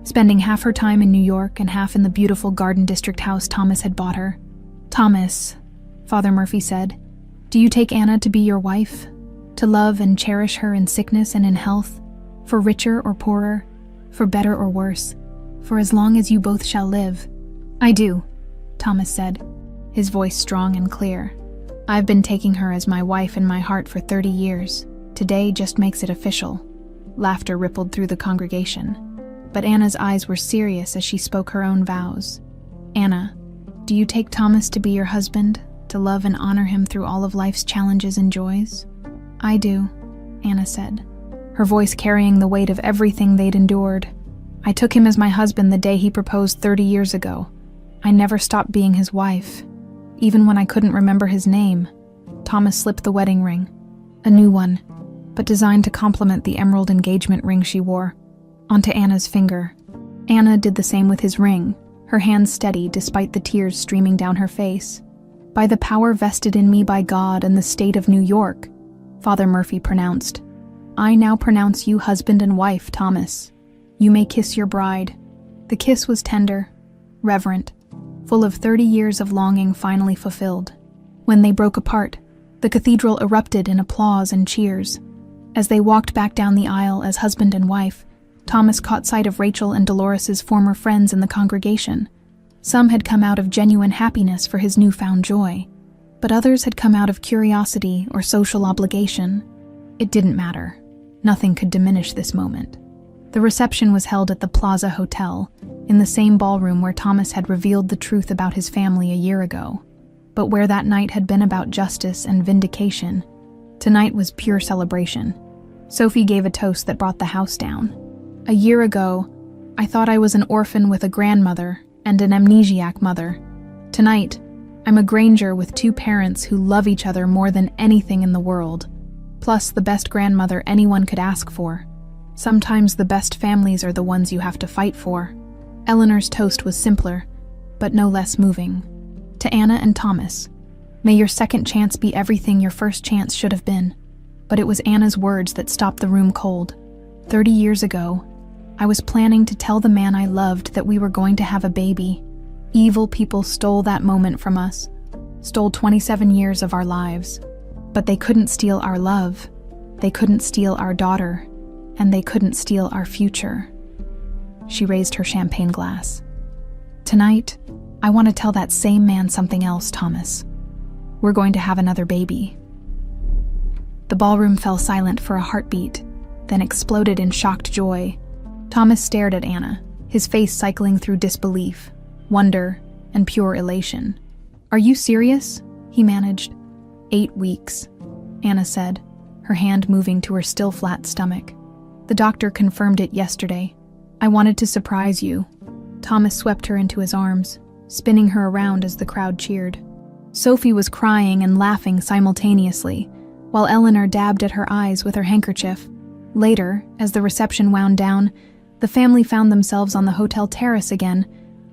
spending half her time in New York and half in the beautiful Garden District house Thomas had bought her. "Thomas," Father Murphy said, "do you take Anna to be your wife? To love and cherish her in sickness and in health? For richer or poorer? For better or worse? For as long as you both shall live?" "I do," Thomas said, his voice strong and clear. I've been taking her as my wife in my heart for 30 years. Today just makes it official." Laughter rippled through the congregation, but Anna's eyes were serious as she spoke her own vows. "Anna, do you take Thomas to be your husband, to love and honor him through all of life's challenges and joys?" "I do," Anna said, her voice carrying the weight of everything they'd endured. "I took him as my husband the day he proposed 30 years ago. I never stopped being his wife, even when I couldn't remember his name." Thomas slipped the wedding ring, a new one, but designed to complement the emerald engagement ring she wore, onto Anna's finger. Anna did the same with his ring, her hands steady despite the tears streaming down her face. "By the power vested in me by God and the state of New York," Father Murphy pronounced, "I now pronounce you husband and wife, Thomas. You may kiss your bride." The kiss was tender, reverent, full of 30 years of longing finally fulfilled. When they broke apart, the cathedral erupted in applause and cheers. As they walked back down the aisle as husband and wife, Thomas caught sight of Rachel and Dolores's former friends in the congregation. Some had come out of genuine happiness for his newfound joy, but others had come out of curiosity or social obligation. It didn't matter. Nothing could diminish this moment. The reception was held at the Plaza Hotel, in the same ballroom where Thomas had revealed the truth about his family a year ago. But where that night had been about justice and vindication, tonight was pure celebration. Sophie gave a toast that brought the house down. "A year ago, I thought I was an orphan with a grandmother and an amnesiac mother. Tonight, I'm a Granger with two parents who love each other more than anything in the world, plus the best grandmother anyone could ask for. Sometimes the best families are the ones you have to fight for." Eleanor's toast was simpler, but no less moving. To Anna and Thomas, "May your second chance be everything your first chance should have been." But it was Anna's words that stopped the room cold. 30 years ago, I was planning to tell the man I loved that we were going to have a baby. Evil people stole that moment from us, stole 27 years of our lives. But they couldn't steal our love, they couldn't steal our daughter, and they couldn't steal our future. She raised her champagne glass. "Tonight, I want to tell that same man something else, Thomas. We're going to have another baby." The ballroom fell silent for a heartbeat, then exploded in shocked joy. Thomas stared at Anna, his face cycling through disbelief, wonder, and pure elation. "Are you serious?" he managed. 8 weeks, Anna said, her hand moving to her still flat stomach. "The doctor confirmed it yesterday. I wanted to surprise you." Thomas swept her into his arms, spinning her around as the crowd cheered. Sophie was crying and laughing simultaneously, while Eleanor dabbed at her eyes with her handkerchief. Later, as the reception wound down, the family found themselves on the hotel terrace again,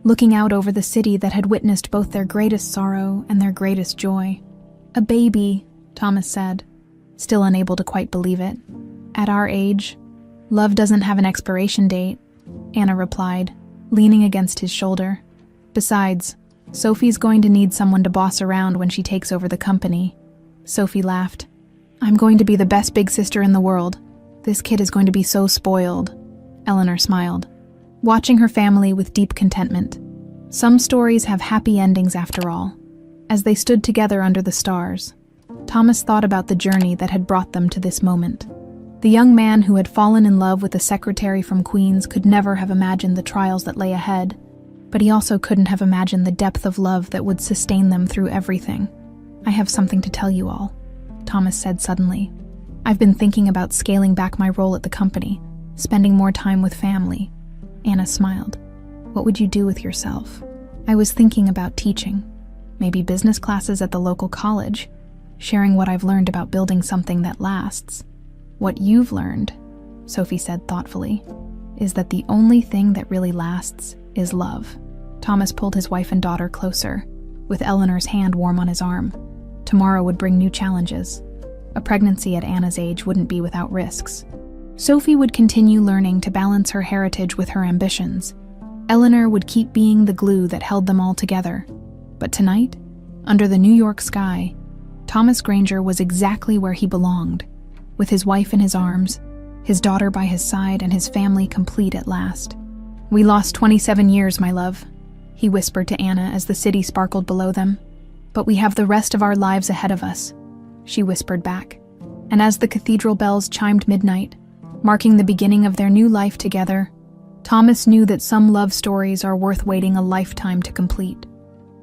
looking out over the city that had witnessed both their greatest sorrow and their greatest joy. "A baby," Thomas said, still unable to quite believe it. "At our age, love doesn't have an expiration date," Anna replied, leaning against his shoulder. "Besides, Sophie's going to need someone to boss around when she takes over the company." Sophie laughed. "I'm going to be the best big sister in the world. This kid is going to be so spoiled." Eleanor smiled, watching her family with deep contentment. Some stories have happy endings after all. As they stood together under the stars, Thomas thought about the journey that had brought them to this moment. The young man who had fallen in love with a secretary from Queens could never have imagined the trials that lay ahead, but he also couldn't have imagined the depth of love that would sustain them through everything. "I have something to tell you all," Thomas said suddenly. "I've been thinking about scaling back my role at the company, spending more time with family." Anna smiled. "What would you do with yourself?" "I was thinking about teaching. Maybe business classes at the local college, sharing what I've learned about building something that lasts." "What you've learned," Sophie said thoughtfully, "is that the only thing that really lasts is love." Thomas pulled his wife and daughter closer, with Eleanor's hand warm on his arm. Tomorrow would bring new challenges. A pregnancy at Anna's age wouldn't be without risks. Sophie would continue learning to balance her heritage with her ambitions. Eleanor would keep being the glue that held them all together. But tonight, under the New York sky, Thomas Granger was exactly where he belonged, with his wife in his arms, his daughter by his side, and his family complete at last. "We lost 27 years, my love," he whispered to Anna as the city sparkled below them. "But we have the rest of our lives ahead of us," she whispered back. And as the cathedral bells chimed midnight, marking the beginning of their new life together, Thomas knew that some love stories are worth waiting a lifetime to complete.